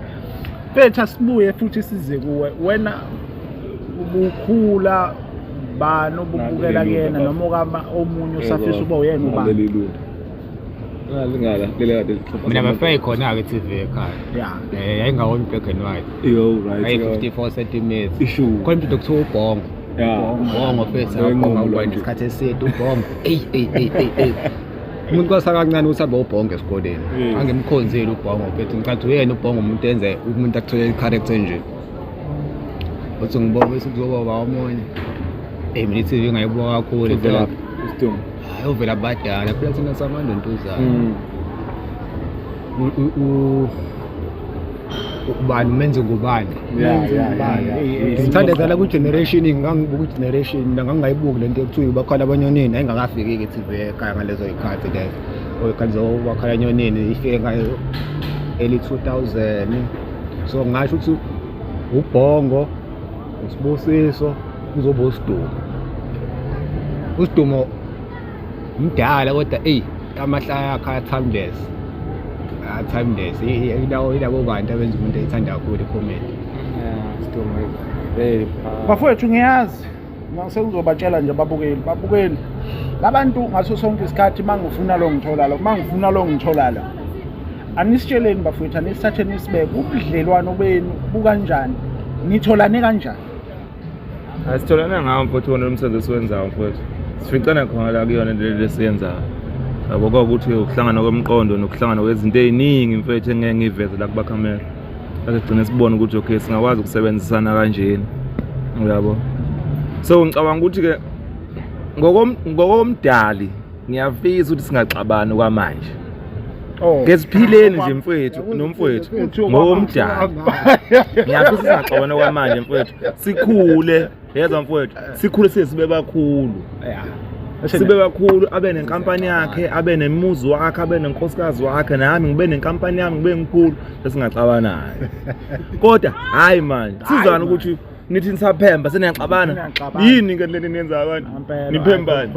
Betha sibuye futhi size kuwe. Wena ubukhula bani obubukela kuyena noma okama omunye usafisa ukuba uyena ubani? Mina bafike khona ke TV ekhaya. Yeah. Yayingawona black and white. Yo right. Ayi 54 cm. Khona umuntu okuthiwa uBhongo. Yeah. Ubhongo phela uBhongo ubani isikhathi eside uBhongo. Ey. Umuntu kwasakancane usaba uBhongo esikoleni. Angimkhonzeli uBhongo phela ngicathi uyena uBhongo umuntu enze umuntu akuthola i-character nje. Uthi ngibona bese kuzoba omunye. Mina i-TV ngayibuka kakhulu phela. USidumo. Hayi uvela badala phela thina samando ntuzana. Ubani umenze ngubani. Ngithanda dala ku generation ngangibuka generation ngangayibuki lento ekuthiwa bakhala abanyonini ayingakafiki ke TV ekhaya ngalezo ikhathi lezo. Oyikhanzo bakhala nyonini ifike ngayo early 2000. So ngasho ukuthi uBhongo, uSibusiso, kuzoba uSidumo. uSidumo mdala kodwa amahlaya akhe timeless. Timeless. Yilabo bantu abenza umuntu ayithanda kakhulu i-comedy. Bafowethu ngiyazi sengizobatshela nje babukeli labantu ngaso sonke isikhathi mangifuna lo ngithola la anisitsheleni bafowethu, anisithatheni isibeke ubudlelwano benu bukanjani, nitholane kanjani? Asitholana ngawo mfowethu wona umsebenzi esiwenzayo mfowethu, sificana khona la kuyona le siyenzayo. Yabo ukuthi ukuhlangana kwemqondo nokuhlangana kwezinto eziningi mfethu engeke ngiveze la kubakhamera. Akugcina sibone ukuthi okay singakwazi ukusebenzisana kanjeni. Uyabo. So ngicabanga ukuthi ke ngokomdali ngiyafisa ukuthi singaxabani kwamanje. Ngesiphileni nje mfowethu nomfowethu ngokomdali. Ngiyafisa singaxabani kwamanje mfowethu. Sikhule, yezwa mfowethu. Sikhule sesibe bakhulu. sibe kakhulu abe nenkampani yakhe abe nemuzi wakhe abe nenkosikazi wakhe nami ngibe nenkampani yami ngibe ngikhulu besingacabanayo kodwa hayi manje sizana ukuthi nithi nisaphemba seneyaxabana yini ke leni niyenza abantu niphembani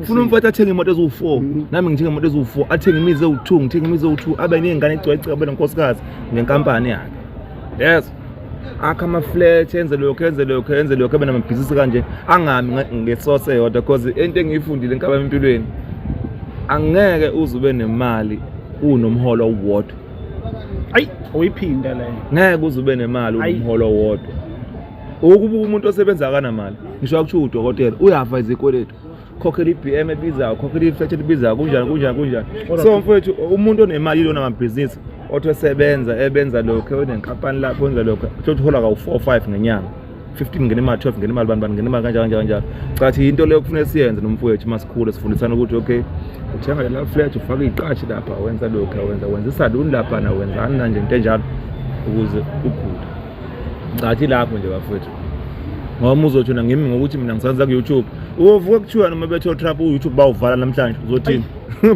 ufuna umfowethu athenge imoto eziwu4 nami ngithenga imoto eziwu4 athenge imizi ewu2 ngithenga imizi ewu2 abe nengane egcwele abe nenkosikazi ngenkampani yakhe yes akha ama-flat enze lokho abe namabhizinisi kanje angami ngesose yodwa because into engiyifundile enkabami empilweni angeke uze ube nemali unomholo owodwa ayi uyiphinda leyo ngeke uze ube nemali unomholo owodwa ukuba umuntu osebenza kanamali ngisho akuthi udokotela uyafa izikweletu khokhela iBM ebizayo khokhela iflat ebizayo kunjani so mfowethu umuntu onemali lona ngamabhizinisi othi esebenza ebenza lokho enenkampani lapho wenza lokho uthola ka 4-5 ngenyanga 15 ngene imali 12 ngene imali bani ngene imali kanjalo cathi into leyo kufanele siyenze nomfowethu masikhule sifundisana ukuthi okay uthenga la flat ufaka iqashi lapha wenza lokho wenza isaluni lapha na wenzani nje into enjalo ukuze ukhule cathi lapho nje bafowethu ngoba uzotshona ngimi ngokuthi mina ngisanza ku YouTube uvuka kuthiwa noma betho trap uYouTube bawuvala namhlanje uzothini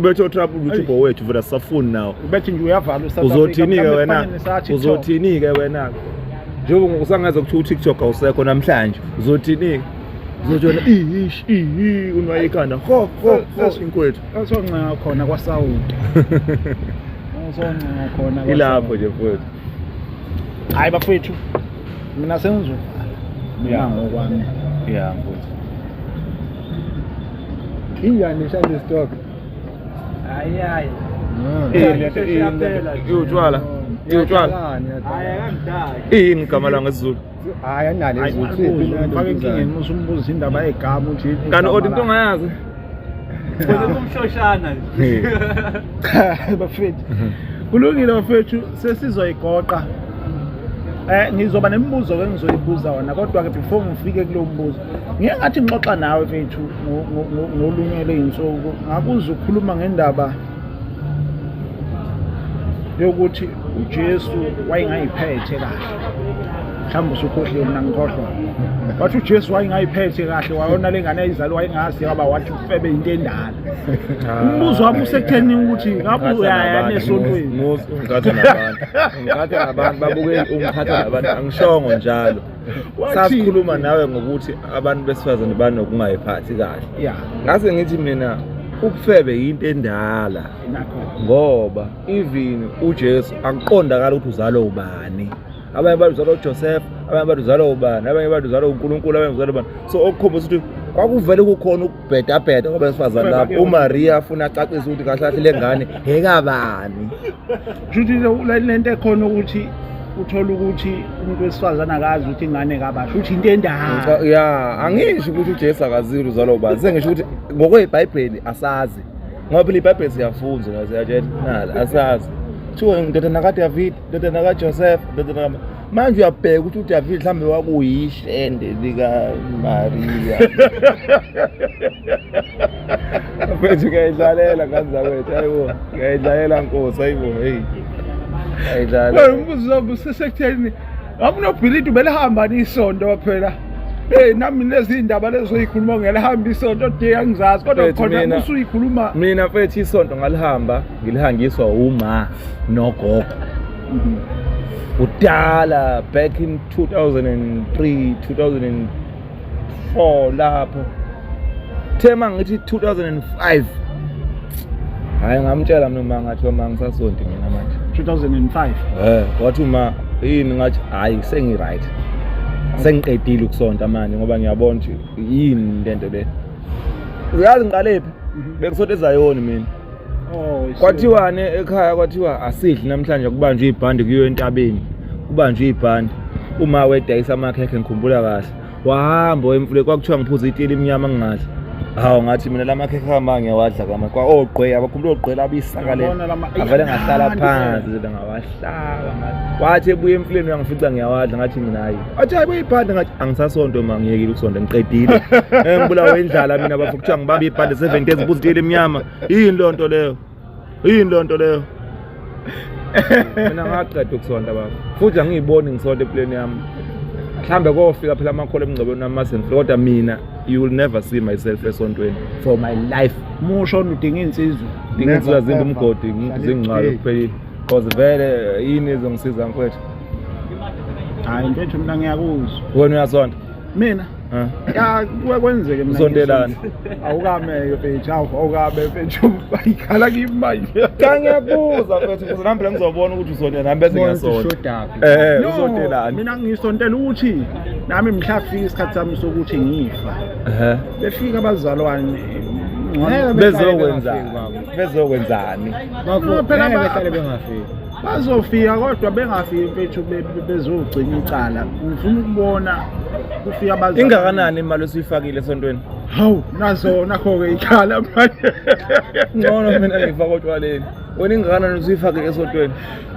betho trap uYouTube owethu vela safuni nawo bethi nje uyavala uzothini ke wena uzothini ke wena njengoba ngokusangaza ukuthi uTikTok awusekho namhlanje uzothini uzotshona unwayikhanda ho inkwethu asoncenga khona kwaSaudi asoncenga khona ilapho nje mfowethu hayi bafowethu mina sengizovala mina ngokwami yeah mfowethu ingane shande stock hayi utshwala ini igama la ngesizulu hayi anale izulu fake inkingeni usumbuza indaba yegama uthi kanti odi into ongayazi kumshoshana bafethu kulungile bafethu sesizoyigoqa ngizoba nemibuzo ke ngizoyibuza wona kodwa ke before ngifike kulo mbuzo ngeke ngathi ngixoxa nawe mfethu ngolungele insuku ngakuza ukukhuluma ngendaba yokuthi uJesu wayengayiphethe kahle mhlawumbe usukhohlwe mina ngikhohlwa wathi uJesu wayengayiphethe kahle wayona lengane ayizali wayengazi yaba wathi ufebe into endala umbuzo wami usekutheni ukuthi ngabe uyaya nesontweni ngikhatha nabantu babukele ungikhatha nabantu angishongo njalo sasikhuluma nawe ngokuthi abantu besifazane banokungayiphathi kahle yeah ngase ngithi mina ukufebe into endala ngoba even uJesu akuqondakala ukuthi uzalwa ubani abanye abantu uzalwa uJoseph abanye abantu uzalwa ubani abanye abantu uzalwa uNkulunkulu abanye uzalwa ubani so okukhomba ukuthi kwakuvele kukhona ukubhedabheda kwabesifazane lapho uMaria afuna acacise ukuthi kahle kahle lengane ekabani futhi lento ekhona ukuthi uthola ukuthi umuntu wesifazana akazi ukuthi ingane kabasho uthi into endala ya angisho ukuthi uJesu akazili uzalwa ubani sengisho ukuthi ngokweBhayibheli asazi ngoba phela iBhayibheli siyafunda siyatshela nala asazi kuthiwa indodana kaDavid indodana kaJoseph indodana manje uyabheka ukuthi uDavid mhlambe wakuyishende lika Maria mfethu kuyidlalela kanzakwethu ayibo kuyidlalela Nkosi ayibo hey ayidlala umbuzo busesekutheni akunobhilidi belihamba nisonto phela nami lezi indaba lezo yikhuluma ngelihamba isonto de angizazi kodwa khona usuyikhuluma mina mfethu isonto ngalihamba ngilihangiswa uma nogogo udala back in 2003 2004 lapho thema ngithi 2005 hayi ngamtshela mina ngathi uma ngisasonto mina manje 2005 wathi uma yini ngathi hayi sengi right sengiqedile ukusonta manje ngoba ngiyabona ukuthi yini lento le uyazi ngiqalephi bekusonto ezayoni mina kwathiwa ekhaya kwathiwa asidli namhlanje kubanjwe ibhandi kuyo entabeni kubanjwe ibhandi uma wedayisa amakhekhe ngikhumbula kahle wahamba emfule kwakuthiwa ngiphuza itili emnyama ngingadla hawo ngathi mina lamakhekhe kama ngiyawadla kama kwa ogqwe abakhumbula ogqwe labisaka le avele ngahlala phansi ngawahlaba ngathi wathi ebuye emfuleni uyangifica ngiyawadla ngathi mina hayi athi hayi buyibhandi ngathi angisasonto ma ngiyekile ukusonto ngiqedile ngibulawa indlala mina bafuna ukuthi ngibambe ibhandi 7 days ngiphuza itili emnyama yini lonto leyo mina ngaqeda ukusonta baba futhi angiyiboni ngisonto eplane yami mhlambe kofika phela amakholo emngcwabeni namaseni kodwa mina you will never see myself esontweni for my life. Musho udinga insizwa. Dingenza zimba umgodi zingcwalo kuphelile because vele yini ezongisiza mfowethu. Hayi mfethu mina ngiyakuzwa. Wena uyasonta? Mina ya kwenzeke mina. Usontelana. Awukameke mfethu, awukabe mfethu. Ayikhala kimi manje. Cha ngiyabuza mfethu ukuze nami phela ngizobona ukuthi usontelana nami bese ngiyasonta. Usontelana. Mina ngisontela ukuthi nami mhla kufika isikhathi sami sokuthi ngifa. Befika abazalwane bezokwenzani phela behlale bengafiki. Bazofika kodwa bengafiki mfethu bezogcina icala. Ngifuna ukubona kufika abazalwane. Ingakanani imali osuyifakile esontweni? Hawu nazona khona ikhala manje. Ngcono mina ngifaka otshwaleni. Wena ingakanani osuyifakile esontweni?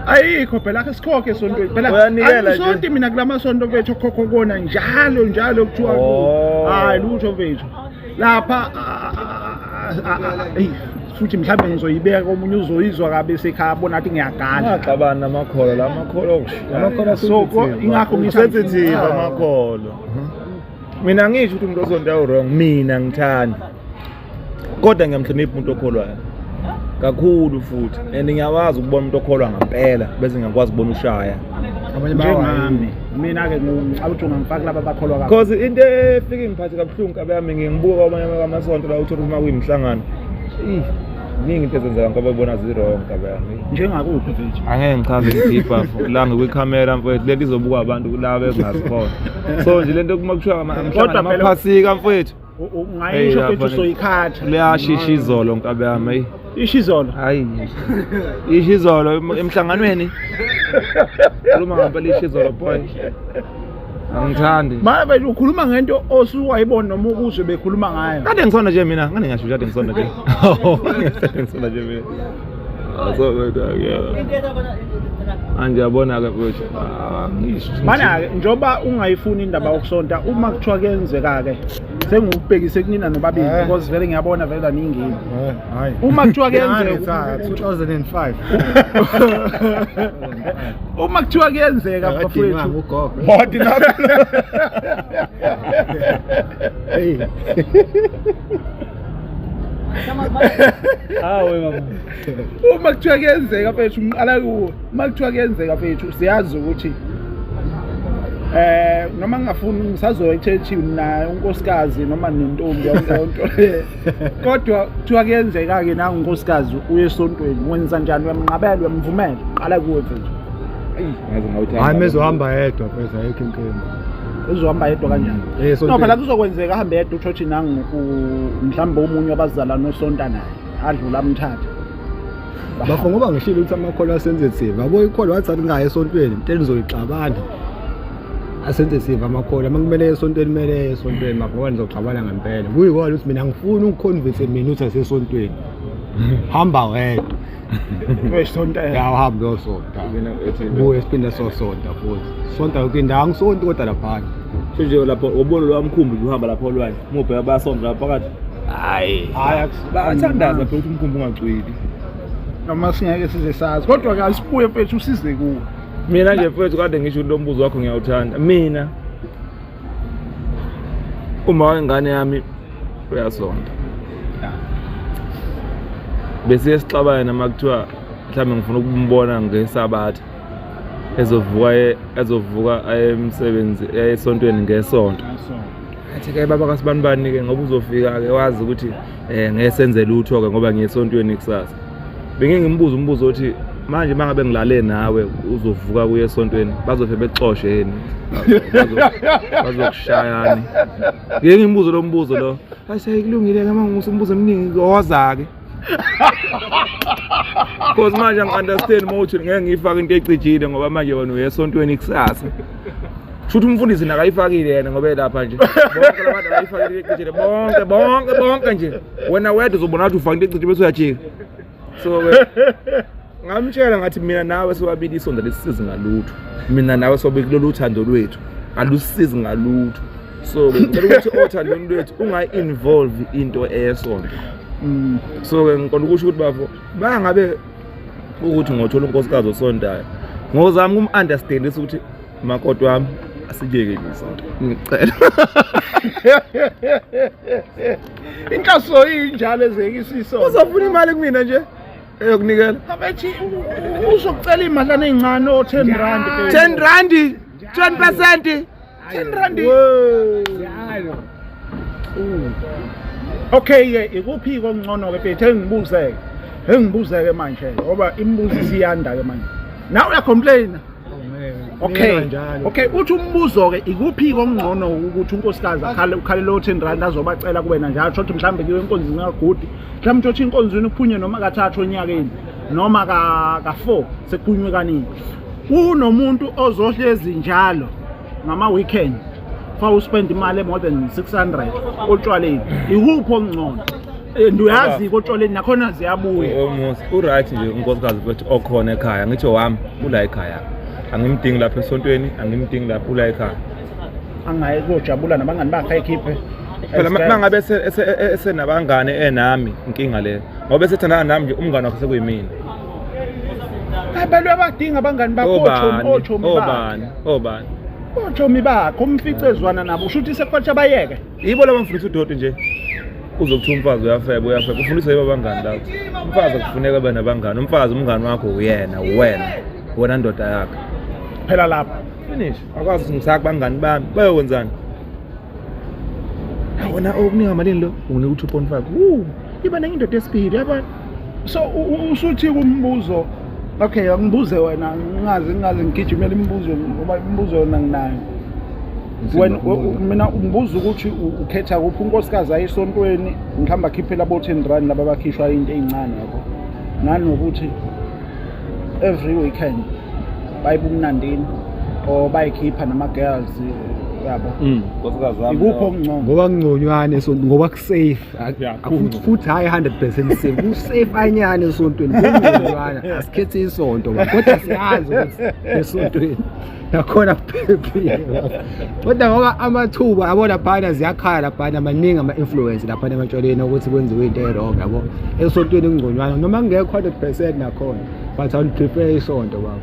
Ayikho phela ke sikhokhe esontweni. Phela uyanikela nje. Sonke mina kulamasonto mfethu khokho kona njalo kuthiwa hayi lutho mfethu. Lapha futhi mhlawumbe ngizoyibeka komunye uzoyizwa kabe sekhaya abona ukuthi ngiyagala. Ngixabana namakholo lamakolo soko ingakho ngisensitive amakholo. Mina ngisho ukuthi umuntu osonta wrong mina ngithanda. Kodwa ngiyamhlonipha umuntu okholwayo. Kakhulu futhi and ngiyawazi ukubona umuntu okholwa ngempela bese ngiyakwazi ukubona ushaya. Njengami mina ke ngicabanga ngifaka laba bakholwa kakhulu. Because into efika ngiphathe kabuhlungu kabe yami ngibuka kwamanye amasonto la uthola uma kuyimhlangano. Ningi into ezenzeka ngoba ubona zero kabe yami. Njengakuphi mfethu? Angeke ngichaze deeper la ngikwi-camera mfethu lento izobuka abantu laba bengazikhona. So nje lento kuma kushiya amaphasika mfethu. Ungayisho mfethu soyikhatha. Liyashisha izolo nkabe yami. Ishizolo? Hayi. Ishizolo emhlanganweni. Khuluma ngempela ishizolo boy. Angithandi. Manje ukhuluma ngento osuwayibona noma ukuzwe bekhuluma ngayo. Kade ngisona nje mina, ngane ngasho kade ngisona nje. Ngisona nje mina. So anje yabona ke mfethu. Ngisho. Mana ke njoba ungayifuni indaba yokusonta uma kuthiwa kuyenzeka ke sengubhekise kunina nobabili because vele ngiyabona vele aningi. Hayi. Uma kuthiwa kuyenzeka 2005. Uma kuthiwa kuyenzeka bafowethu. Body nakho. Hey. Hawe mama. Uma kuthiwa kuyenzeka mfethu ngiqala kuwo. Uma kuthiwa kuyenzeka mfethu siyazi ukuthi noma ngingafuni ngisazoyithethiwe na unkosikazi noma nentombi yonke kodwa kuthiwa kuyenzeka ke na unkosikazi uye esontweni wenza njani uyamnqabela uyamvumela qala kuwe mfethu. Ngaze ngawuthanda. Hayi mezohamba yedwa phela ayikho inkinga. Uzohamba yedwa kanjani? No phela kuzokwenzeka ahambe yedwa uchothi nangu mhlawumbe omunye wabazalana nosonta naye adlula amthatha. Bafo ngoba ngishilo ukuthi amakholwa sensitive. Yabo ikholwa wathi ngaye esontweni into nizoyixabana. Asensitive amakholwa makumele esontweni kumele esontweni mabona nizoxabana ngempela. Kuyikona ukuthi mina ngifuna ukuconvince mina ukuthi asesontweni. Hamba wedwa. Wesonta Yahamba yosonta. Buye siphinda sosonta futhi. Sonta yonke indawo ngisonto kodwa lapha. Nje lapho ubona lo amkhumbi uhamba lapho olwandle. Ngubheka basonto lapha phakathi. Hayi bathandaza phela ukuthi umkhumbi ungacwili. Noma singeke size sazi kodwa ke asibuye mfethu usize kuwe. Mina nje mfethu kade ngisho lo mbuzo wakho ngiyawuthanda. Mina uma ingane yami uyasonta. Bese sixabana nama kuthiwa mhlawumbe ngifuna ukumbona ngesabatha. Ezovuka emsebenzi esontweni ngesonto. Athi ke baba kaSibanibani ke ngoba uzofika ke wazi ukuthi ngesenze lutho ke ngoba ngiyesontweni kusasa. Bengingimbuza umbuzo othi manje mangabe ngilale nawe uzovuka kuye esontweni bazofe bexoxe yini bazokushayani. Ngeke ngimbuzo lo mbuzo lo. Ayisekulungile ke manje ngusumbuzo eminingi oza ke. Because manje ngi-understand mawuthi ngeke ngiyifake into ecijile ngoba manje wena uyesontweni kusasa. Futhi umfundisi nakayifakile yena ngoba lapha nje bonke labantu abayifakile ecijile bonke nje wena wedwa uzobona ukuthi ufake into ecijile bese uyajika. So ngamtshela ngathi mina nawe sobabili isonto lesisizi ngalutho. Mina nawe sobabili kulolu thando lwethu alusisizi ngalutho. So ngicela ukuthi othandweni lwethu ungayi-involve into eyesonto. So ke ngiqonda ukusho ukuthi bafo bangabe ukuthi ngothola unkosikazi osontayo ngozama umunderstand ukuthi makoti wami asijeke isonto ngicela. Inhloso injalo ezekisiso. Uzofuna imali kumina nje eyokunikela. Abethi uzokucela imadlana ezincane o 10 rand. 10 rand, 10%. 10 rand. Yalo. Okay ke ikuphi kongcono ke bethe engibuzeke manje ngoba imibuzo isiyanda ke manje. Now uya complain. Okay uthi umbuzo ke ikuphi kongcono ukuthi unkosikazi ukhale lo 10 rand azobacela kuwena njalo shothi mhlambe kiwe inkonzini kaGudi mhlambe uthi inkonzini uphunywe noma kathathu onyakeni noma ka4 sekunywe kaningi kunomuntu ozohlezi njalo ngama weekend fa uspend imali more than 600 otshwaleni ikuphi okungcono nduyazi kotshwaleni nakhona ziyabuya almost uright nje unkosikazi futhi okhona ekhaya ngithi wami ula ekhaya angimdingi lapha esontweni angimdingi lapha ula ekhaya angaye kujabula nabangani bakhe ekhiphe phela mangabe esenabangane enami inkinga le ngoba esethanda nami nje umngane wakhe sekuyimina abantu abadinga abangani bakho ochomi bakho umficezwana nabo usho ukuthi sekwathi abayeke yibo labamfundisa uDoti nje uzokuthi umfazi uyafeba ufundisa yibo abangani lapho umfazi akufuneka abe nabangani umfazi umngane wakho uyena wena ndoda yakhe phela lapha finish akwazi ukuthi ngisaka bangani bami bayokwenzani wona okuninga malini lo unika 2.5 iba nenye indoda esipili yabona so usuthi kumbuzo okay angibuze wena ngingazi ngigijimela imibuzo ngoba imibuzo yona nginayo wena mina umbuzo ukuthi ukhetha kuphi unkosikazi ayisontweni mhlamba khiphela abo 10 rand laba bakhishwa into ezincane yabo nanokuthi every weekend bayibumnandini or bayikhipha nama girls yabo nkosikazi wami ikuphi okungcono ngoba ngconywane ngoba ku safe futhi hayi 100% safe ku safe anyane esontweni ngconywana asikhethe isonto kodwa siyazi ukuthi esontweni nakhona kuphephi kodwa ngoba amathuba abona phana ziyakhala lapha amaningi ama influence lapha ematshwaleni ukuthi kwenziwe into errong yabo esontweni ngconywana noma ngekho 100% nakhona but I would prefer isonto baba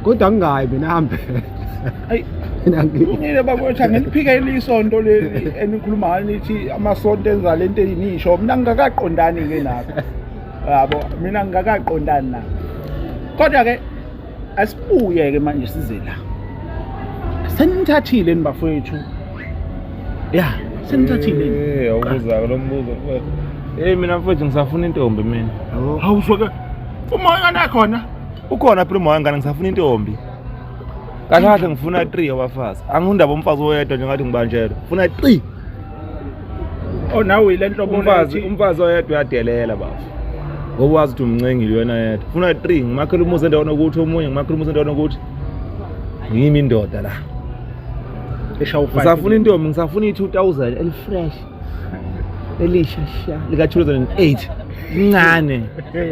kodwa ngingayi mina hambe hayi ngine bakwetha ngeliphika ilisonto leli enikhuluma ngani lithi amasonto enza lento eyinisho mina ngingakaqondani ke nakho yabo mina ngingakaqondani na kodwa ke asibuye ke manje size la senithathile nibafowethu senithathile awubuza lo mbuzo mina mfowethu ngisafuna intombi mina awuzwe ke umoya nakhona ukhona phela umoya ngane ngisafuna intombi kahle ngifuna 3 abafazi angundaba umfazi oyedwa nje ngathi ngibanjelo ngifuna 3 nawe ile nhlobo umfazi oyedwa uyadelela baba ngoba wazi ukuthi umncengile yona yedwa ngifuna 3 ngimakhela umuzi endaweni ukuthi omunye ngimakhela umuzi endaweni ukuthi ngiyimi indoda la ngisafuna intombi ngisafuna i2000 elifresh elishasha lika 2008 incane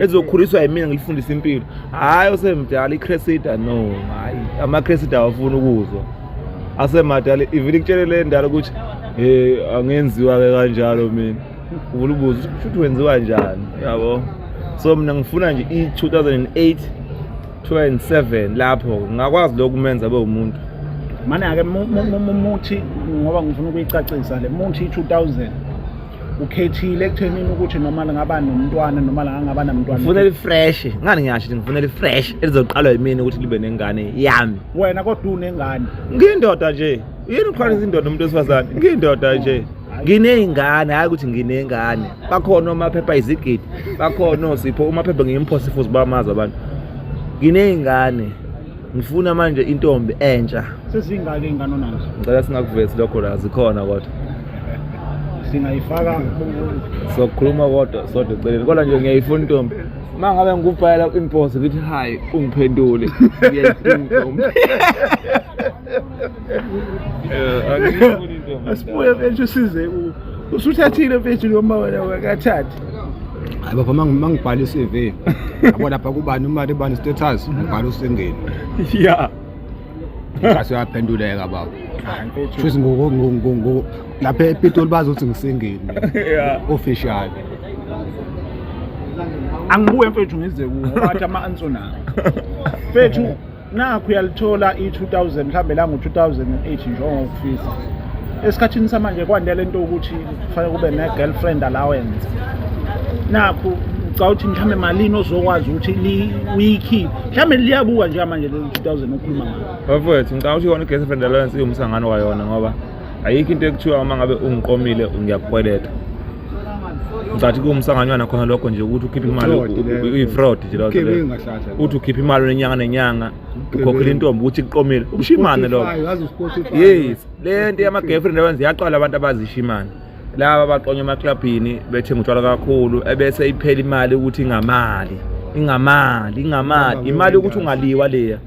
ezokhuliswa yimina ngilifundisa impilo hayi osemdala iCressida no hayi amaCressida awafuna ukuzwa asemadala ivile kutshele le ndala ukuthi angenziwa ke kanjalo mina ububuzo ukuthi wenziwa kanjani yabo so mina ngifuna nje i2008 2007 lapho ngakwazi lokumenza abe umuntu mana ake muthi ngoba ngifuna ukuyicacisa le muthi 2000 ukhethile ekuthenini ukuthi noma ngaba nomntwana noma ngaba namntwana ngifuna elifresh ngani ngiyasho ngifuna elifresh elizoqalwa yimini ukuthi libe nengane yami wena kodwa unengane ngiyindoda nje yini uqhalisa indoda umuntu wesifazane ngiyindoda nje ngineyingane hayi ukuthi nginengane bakhona amaphepha izigidi bakhona osipho umaphepha ngiyimphosifuzi bamaza abantu ngineyingane ngifuna manje intombi entsha sesingake ingane nazo ngicela singakuvesi lokho la zikhona kodwa singayifaka sokukhuluma kodwa sodwa eceleni kodwa nje ngiyayifuna intombi mangabe ngikubhala ku-inbox ngithi hayi ungiphendule ngiyayifuna intombi asibuye mfethu size usuthathile mfethu noma wena wakathathi hayi baba mangibhala iCV yabo lapha kubani imali ibani status ngibhala usengeni asiyaphenduleka baba futhi ngo lapha ePitoli bazothi ngisengeni official angibuye mfethu ngize kuwo bathi ama-answer nawo mfethu nakho uyalithola i-2000 mhlambe la ngo-2008 njengokufisa. Esikhathini samanje kwandile lento ukuthi kufanele kube ne-girlfriend allowance. Nakho ucawuthi mhlambe malini ozokwazi ukuthi uyikhiphe. Mhlambe liyabuka nje manje le 2000 okhuluma ngayo. Bafowethu ngicabanga ukuthi yona i-girlfriend allowance iwumsangano wayona ngoba ayikho into ekuthiwa uma ngabe ungiqomile ngiyakukweleta. Ngicathi kuwumsanganywana khona lokho nje ukuthi ukhiphe imali uyi-fraud nje lokho. Uthi ukhiphe imali nenyanga ukhokhela intombi ukuthi iqomile. Ubushimane lokho. Yes, le nto yama-girlfriend allowance yaqala abantu abazishimane. Laba abaqonywa emaclubini bethenga utshwala kakhulu ebese iphela imali ukuthi ingamali imali ukuthi ungaliwa leya.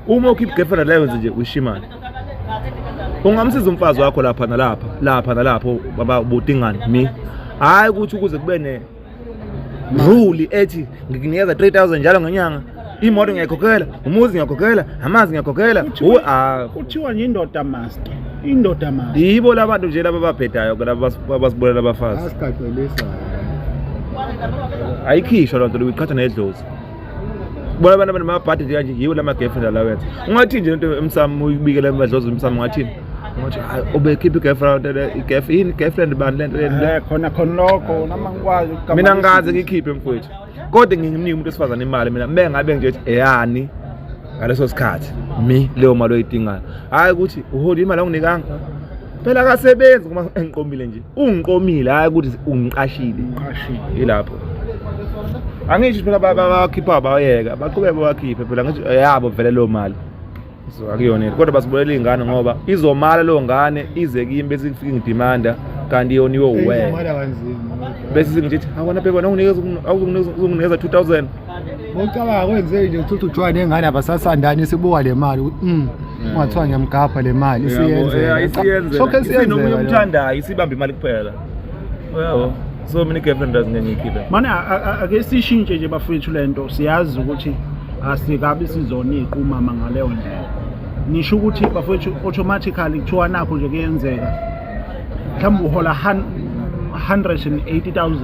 Uma ukhipha girlfriend allowance nje ushimane. Ungamsiza umfazi wakho lapha nalapho babudingani mi. Hayi ukuthi ukuze kube ne rule ethi ngikunikeza 3000 njalo ngenyanga, imoto ngiyakhokhela, umuzi ngiyakhokhela, amanzi ngiyakhokhela. Kuthiwa nje indoda master. Yibo labantu nje laba babhedayo abasibulela abafazi. Asikaqelisa. Ayikhishwa loo nto uyiqhatha nedlozi. Bona abantu abanamabhadi kanje yiwo lama-girlfriend allowance. Ungathi nje into emsamo uyibikela emadlozi emsamo ungathini? Ungathi ubekhipha i-girlfriend bani lento khona lokho nama ngikwazi mina ngaze ngikhiphe mfowethu. Kodwa ngimnika umuntu esifazana imali mina ngabe nje eyani ngaleso sikhathi leyo mali oyidingayo. Hayi ukuthi uhola imali onginikanga. Phela akasebenzi uma engiqomile nje. Ungiqomile hayi ukuthi ungiqashile. Yilapho. Angisho phela bakhipha bayeka baqhubeke bakhiphe phela ngithi yabo vele lo mali. So akuyona kodwa basibolela izingane ngoba izomala lo ngane ize kimi bese kufika ngidimanda kanti yona iwo uwe. Bese singithi awona phela unginikeza 2000. Ngicabanga kwenze nje ukuthi ujwayele nengane abasasandani sibuka le mali ungathiwa ngiyamgapha le mali isiyenze. Sonke siyenze nomunye umthandayo isibamba imali kuphela. Uyabo. So many girlfriend ngiyikhipha. Mana ake sishintshe nje bafethu lento siyazi ukuthi asikabi sizona iqhuma ngaleyo ndlela. Nisho ukuthi bafethu automatically kuthiwa nakho nje kuyenzeka. Mhlawumbe uhola 180,000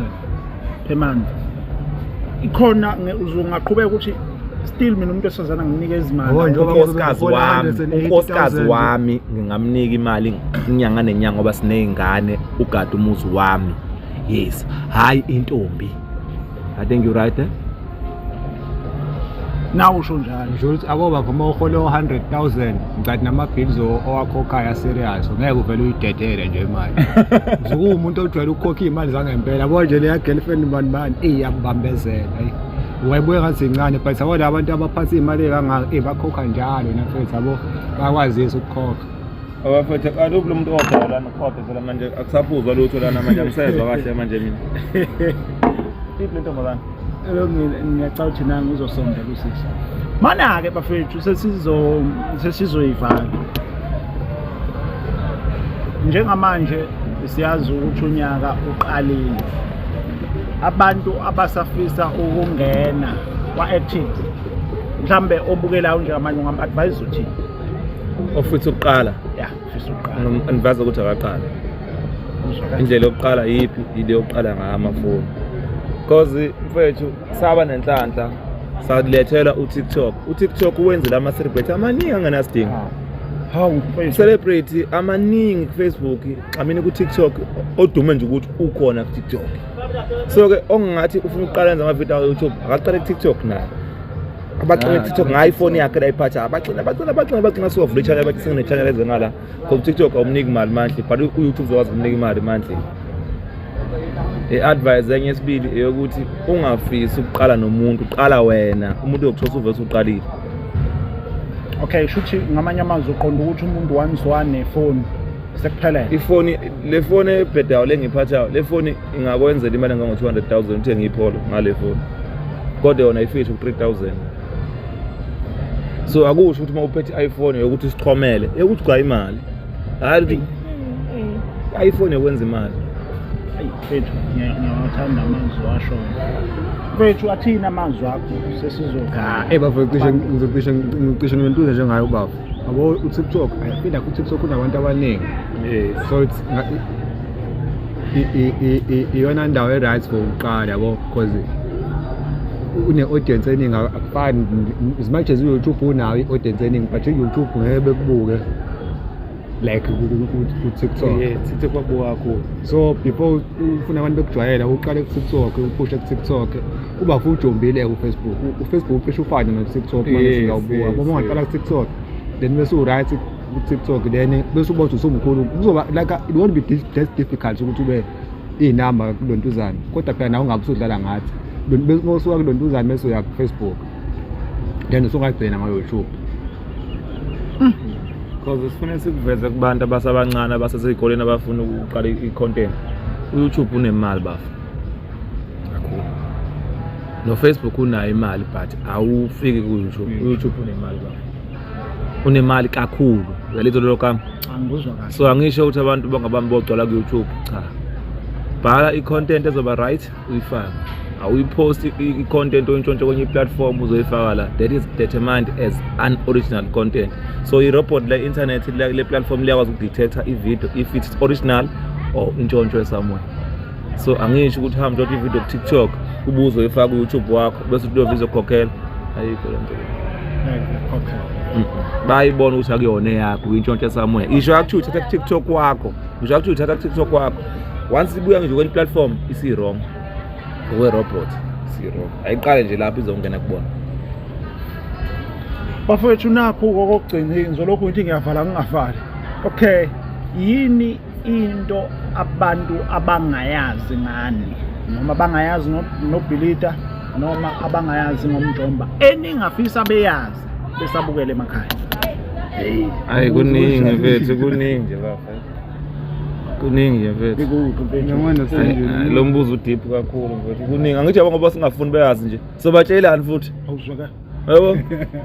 per month. Ikhona uzongaqhubeka ukuthi still mina umuntu esazana nginikeza imali. Unkosikazi wami ngingamnika imali inyanga nenyanga ngoba sinezingane ugada umuzi wami. Yes, hayi intombi. I think you right there. Nawu usho njalo. Ngisho ukuthi akoba vuma uhola 100,000 ngicathi nama-bills owakhokhaya serious ngeke uvele uyidedele nje imali. Usuke umuntu ojwayele ukukhokha imali zangempela yabo nje leya girlfriend bani iyambambezela. Wayibuye ngathi incane but abona abantu abaphatha imali kangaka bakhokha njalo nafethu yabo bakwazisa ukukhokha. Abafethu kaloku lo muntu okhona lana khophe phela manje akusaphuzwa lutho lana manje angisezwa kahle manje mina. Ithi lento ngobani? Ngiyacala ukuthi nami ngizosondela usisi. Mana ke bafethu sesizoyivala. Njengamanje siyazi ukuthi unyaka uqalile. Abantu abasafisa ukungena kwa-active mhlambe obukelayo njengamanje ungam-advise uthini? Ofisa ukuqala. Yeah, ofisa ukuqala. Ngivaza ukuthi akaqala. Indlela yokuqala yiphi? Ile yokuqala ngamafoni. Because mfethu saba nenhlanhla salethela uTikTok. uTikTok wenzela ama-celebrity amaningi angenasidingo. Hawu celebrity amaningi kuFacebook, amini kuTikTok odume nje ukuthi ukhona kuTikTok. So ke ongathi ufuna ukuqala enza ama-video ku-YouTube akaqale kuTikTok naye. Abaqala kuTikTok nge-iPhone yakhe la iphatha abaqina sovula i-channel bathi singine-channel ezengala. Ngoba uTikTok awumniki imali monthly but uYouTube uzokwazi ukumnika imali monthly. I-advice enye esibili eyokuthi ungafisi ukuqala nomuntu, uqala wena umuntu uyokuthosa uvese uqalile. Okay, shuthi ngamanye amazwi uqonda ukuthi umuntu one nefoni sekuphelele. Ifoni le foni ebhedayo lengiphathayo le foni ingakwenzela imali engango-200,000 uthenge ipholo ngale foni. Kodwa yona ifithi ku-3,000. So akusho ukuthi uma uphethe i-iPhone yokuthi sixhomele ukuthi gqa imali. Hayi ukuthi i-iPhone yokwenza imali. Mfethu ngiyawathanda amazwi washo. Mfethu athina amazwi akho sesizokhaya. Bafethu ngizocishe ngentuza njengayo baba. Yabo uTikTok ayaphinda kuTikTok kunabantu abaningi. So it's iyona ndawo e-right for uqala yabo because une-audience eningi fine as much as YouTube unayo i-audience eningi but i-YouTube ngeke bekubuke like ku-TikTok. TikTok kwabuka kakhulu. So before ufuna abantu bekujwayela uqale ku-TikTok upushe ku-TikTok kuba futhi ujombile ku-Facebook. U-Facebook cishe ufane no-TikTok manje singawubuka. Uma ungaqala ku-TikTok then bese u-right ku-TikTok then bese ubona usumkhulu kuzoba like it won't be just difficult ukuthi ube inamba kulontuzana kodwa phela nawe ungabe usudlala ngathi bese usuka kulontuzana bese uya ku-Facebook then usungagcina ngo-YouTube. Because sifuna sikuveze kubantu abasabancane abaseseyikoleni abafuna ukuqala i-content. U-YouTube unemali bafu kakhulu. No-Facebook unayo imali but awufiki ku-YouTube. U-YouTube unemali bafu. Unemali kakhulu. Uyalitho lokho angikuzwa kahle. So angisho ukuthi abantu bangabami bogcwala ku-YouTube cha. Bhala i-content ezoba right uyifaka. Awuyipost i-content oyintshontshe kwenye i-platform uzoyifaka la. That is determined as unoriginal content. So i-robot la internet le platform liyakwazi ukudetecta i-video if it's original or intshontshe somewhere. So angisho ukuthi hamba nje i-video ku TikTok ubuzo uyifaka ku-YouTube wakho bese uthi video ukhokhela ayikho lento. Okay. Bayibona ukuthi akuyona yakho intshontshe somewhere. Isho akuthi uthatha ku TikTok wakho. Isho akuthi uthatha ku TikTok wakho. Once ibuya nje kwenye platform isi wrong. Ngowe robot isi wrong. Ayiqale nje lapho izongena kubona. Bafowethu nakho kokugcina ngizolokhu ngithi ngiyavala ngingafali. Okay, yini into abantu abangayazi ngani noma bangayazi noBhilida noma abangayazi ngomjomba eningafisa beyazi besabukele emakhaya? Hey, hayi kuningi mfethu kuningi nje bafa. Kuningi nje mfethu. Ngiyabona Lo mbuzo udeep kakhulu mfethu. Kuningi angithi yabo ngoba singafuni beyazi nje. Sobatshelani futhi? awuzwaka. Yebo.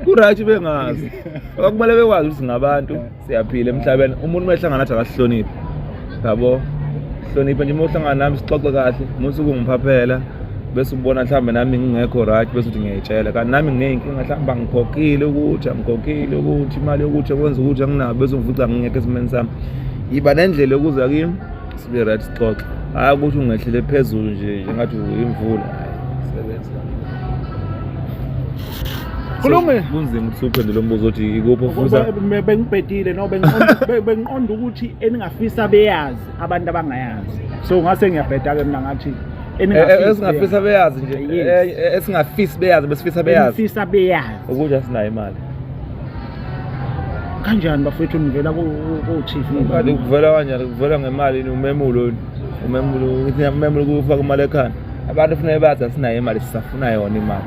Ku-right bengazi. Okumele bekwazi ukuthi singabantu siyaphila emhlabeni. Umuntu mehlangana nathi akahloniphe. Yabo. Hlonipha nje uhlangana nami sixoxe kahle. Musu kungiphaphela. Bese ubona mhlambe nami ngingekho right bese uthi ngiyayitshela. Kanti nami nginenkinga mhlamba ngikhokhile ukuthi imali yokuthi kwenza ukuthi anginabo bese ngivuca ngingekho esimeni sami. Yiba nendlela ukuza kimi sibe right sixoxe. Hayi ukuthi ungehlele phezulu nje ngathi uyimvula. Sebenza. Khulume kunzima ukuthi uphendule lo mbuzo othi ikuphi ufuza bengibhedile no bengiqonda ukuthi eningafisa beyazi abantu abangayazi. So ngase ngiyabheda ke mina ngathi esingafisa beyazi nje esingafisi beyazi besifisa beyazi ukuthi asinayo imali kanjani bafethu nivela ku chief kanti kuvela kanjani kuvela ngemali umemulo kufaka imali ekhanda abantu kufanele bazi asinayo imali sisafuna yona imali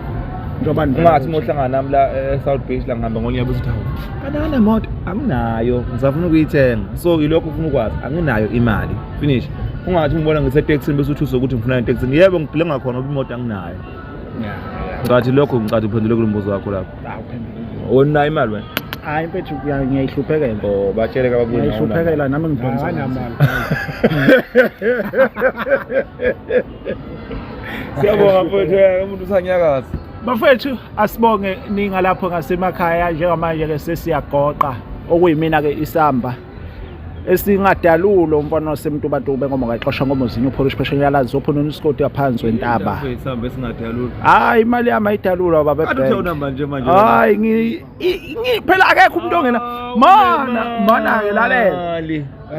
njengoba ungathi mohlangana nami la eSouth Beach la ngihamba ngonyaka bese uthawu kanana moto anginayo ngisafuna ukuyithenga so ilokho ufuna ukwazi anginayo imali finish ungathi ngibona ngisetaxini bese uthi uzokuthi ngifuna itaxini yebo ngibhile ngakhona ngoba imoto anginayo ngathi lokho ngicade uphendule kulo mbuzo wakho lapho onayo imali wena hayi mfethu ngiyayihluphekela batshele kabakuyo ngiyayihluphekela nami ngidonsa namali siyabonga mfethu umuntu usanyakaza bafethu asibonge ninga lapho ngasemakhaya njengamanje ke sesiyagoqa okuyimina ke isamba esingadalulo umfana wasemntubantube ngoba ngayixosha ngomozinyo polish pressure yalazi ophona uScott yaphansi wentaba isamba esingadalulo hayi imali yami ayidalula baba athi uthona manje hayi ngiphela akekho umuntu ongena mana ke lalela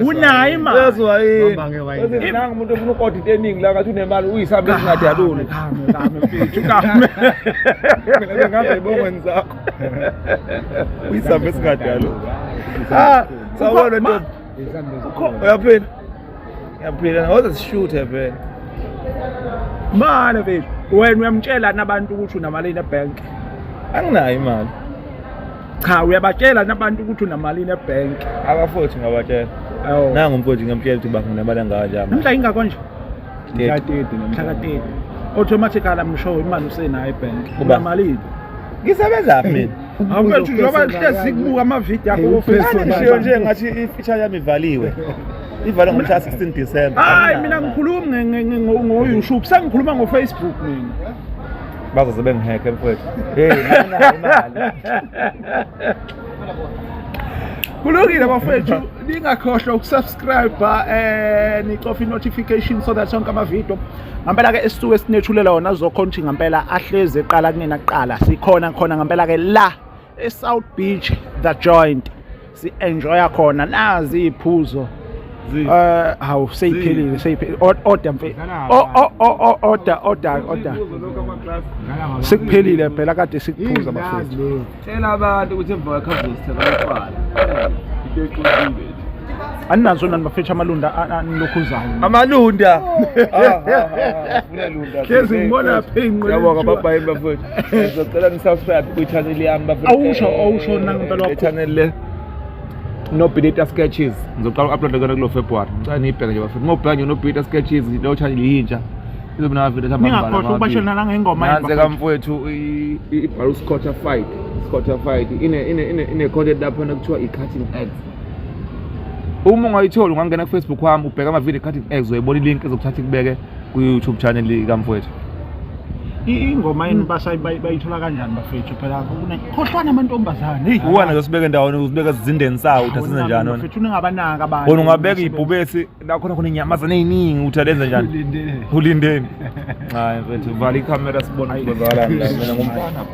unayo imali yazwa yini nanga umuntu ofuna ukodi into eningi la ngathi unemali uyisamba esingadalulo kame mfethu kame mina ngabe ibongweni zakho uyisamba esingadalulo sawona nto uyaphila ngoba sishoothe phela manje mfethu wena uyamtshela nabantu ukuthi unamali ebank anginayo imali cha uyabatshela nabantu ukuthi unamali ebank abafothi ngabatshela nangu umfowethu ngiyamtshela ukuthi banginemali engakanjani mhla ingakho nje 30 automatically amshow imali usenayo ebank unamali ngisebenza mina awufethu njoba hlezi kubuka ama-video akho ofesishiyo nje ngathi i-feature yami ivaliwe ivalwe ngomhla 16 December hayi mina ngikhuluma ngo-YouTube sengikhuluma ngo-Facebook mina bazoze bengihekhe mfowethu hey nginayo imali kulungile bafethu ningakhohlwa ukusubscribe nicofa i-notification so that sonke amavidiyo ngempela ke esisuke sinethulela wona azokhona ukuthi ngempela ahleze eqala kunina kuqala sikhona khona ngempela ke la eSouth Beach The Joint si-enjoya khona nazi iphuzo hawu seyiphelile order mfethu order sikuphelile phela kade sikuphuza bafethu tshela abantu ukuthi emva kwekhavu sithenga utshwala aninazo nani bafethu amalunda anilokhuzayo amalunda funa lunda hlezi ngibona phenqe yabonga babayini bafethu ngizocela nisubscribe ku-channel yami bafethu awusho nangempela wakho channel le no Benita Sketches ngizoqala uku-uploada kona kulo February ngicela niyibheke nje bafethu ngobheka nje no Benita Sketches leyo channel yintsha izobe navidiyo ehamba ningakhohlwa ukubashela nangengoma nanze kamfowethu i-Barus Scotter fight ine-content lapho kuthiwa i-cutting eggs. Uma ungayitholi ungangena ku-Facebook wami ubheka amavidiyo cutting eggs uyayibona ilink ezokuthatha ikubeke ku-YouTube channel kamfowethu. ingoma yini bayithola kanjani bafethu phela khohlwana amantombazane hey uwana zosibeke ndawona uzibeka zizindeni sawo uthi asenze njani wona bafethu ningabanaka abantu wona ungabeka ibhubesi la khona inyamazane eziningi uthi alenze njani ulindeni hayi mfethu vala ikhamera sibone ukuthi kwenzakalani la mina ngumfana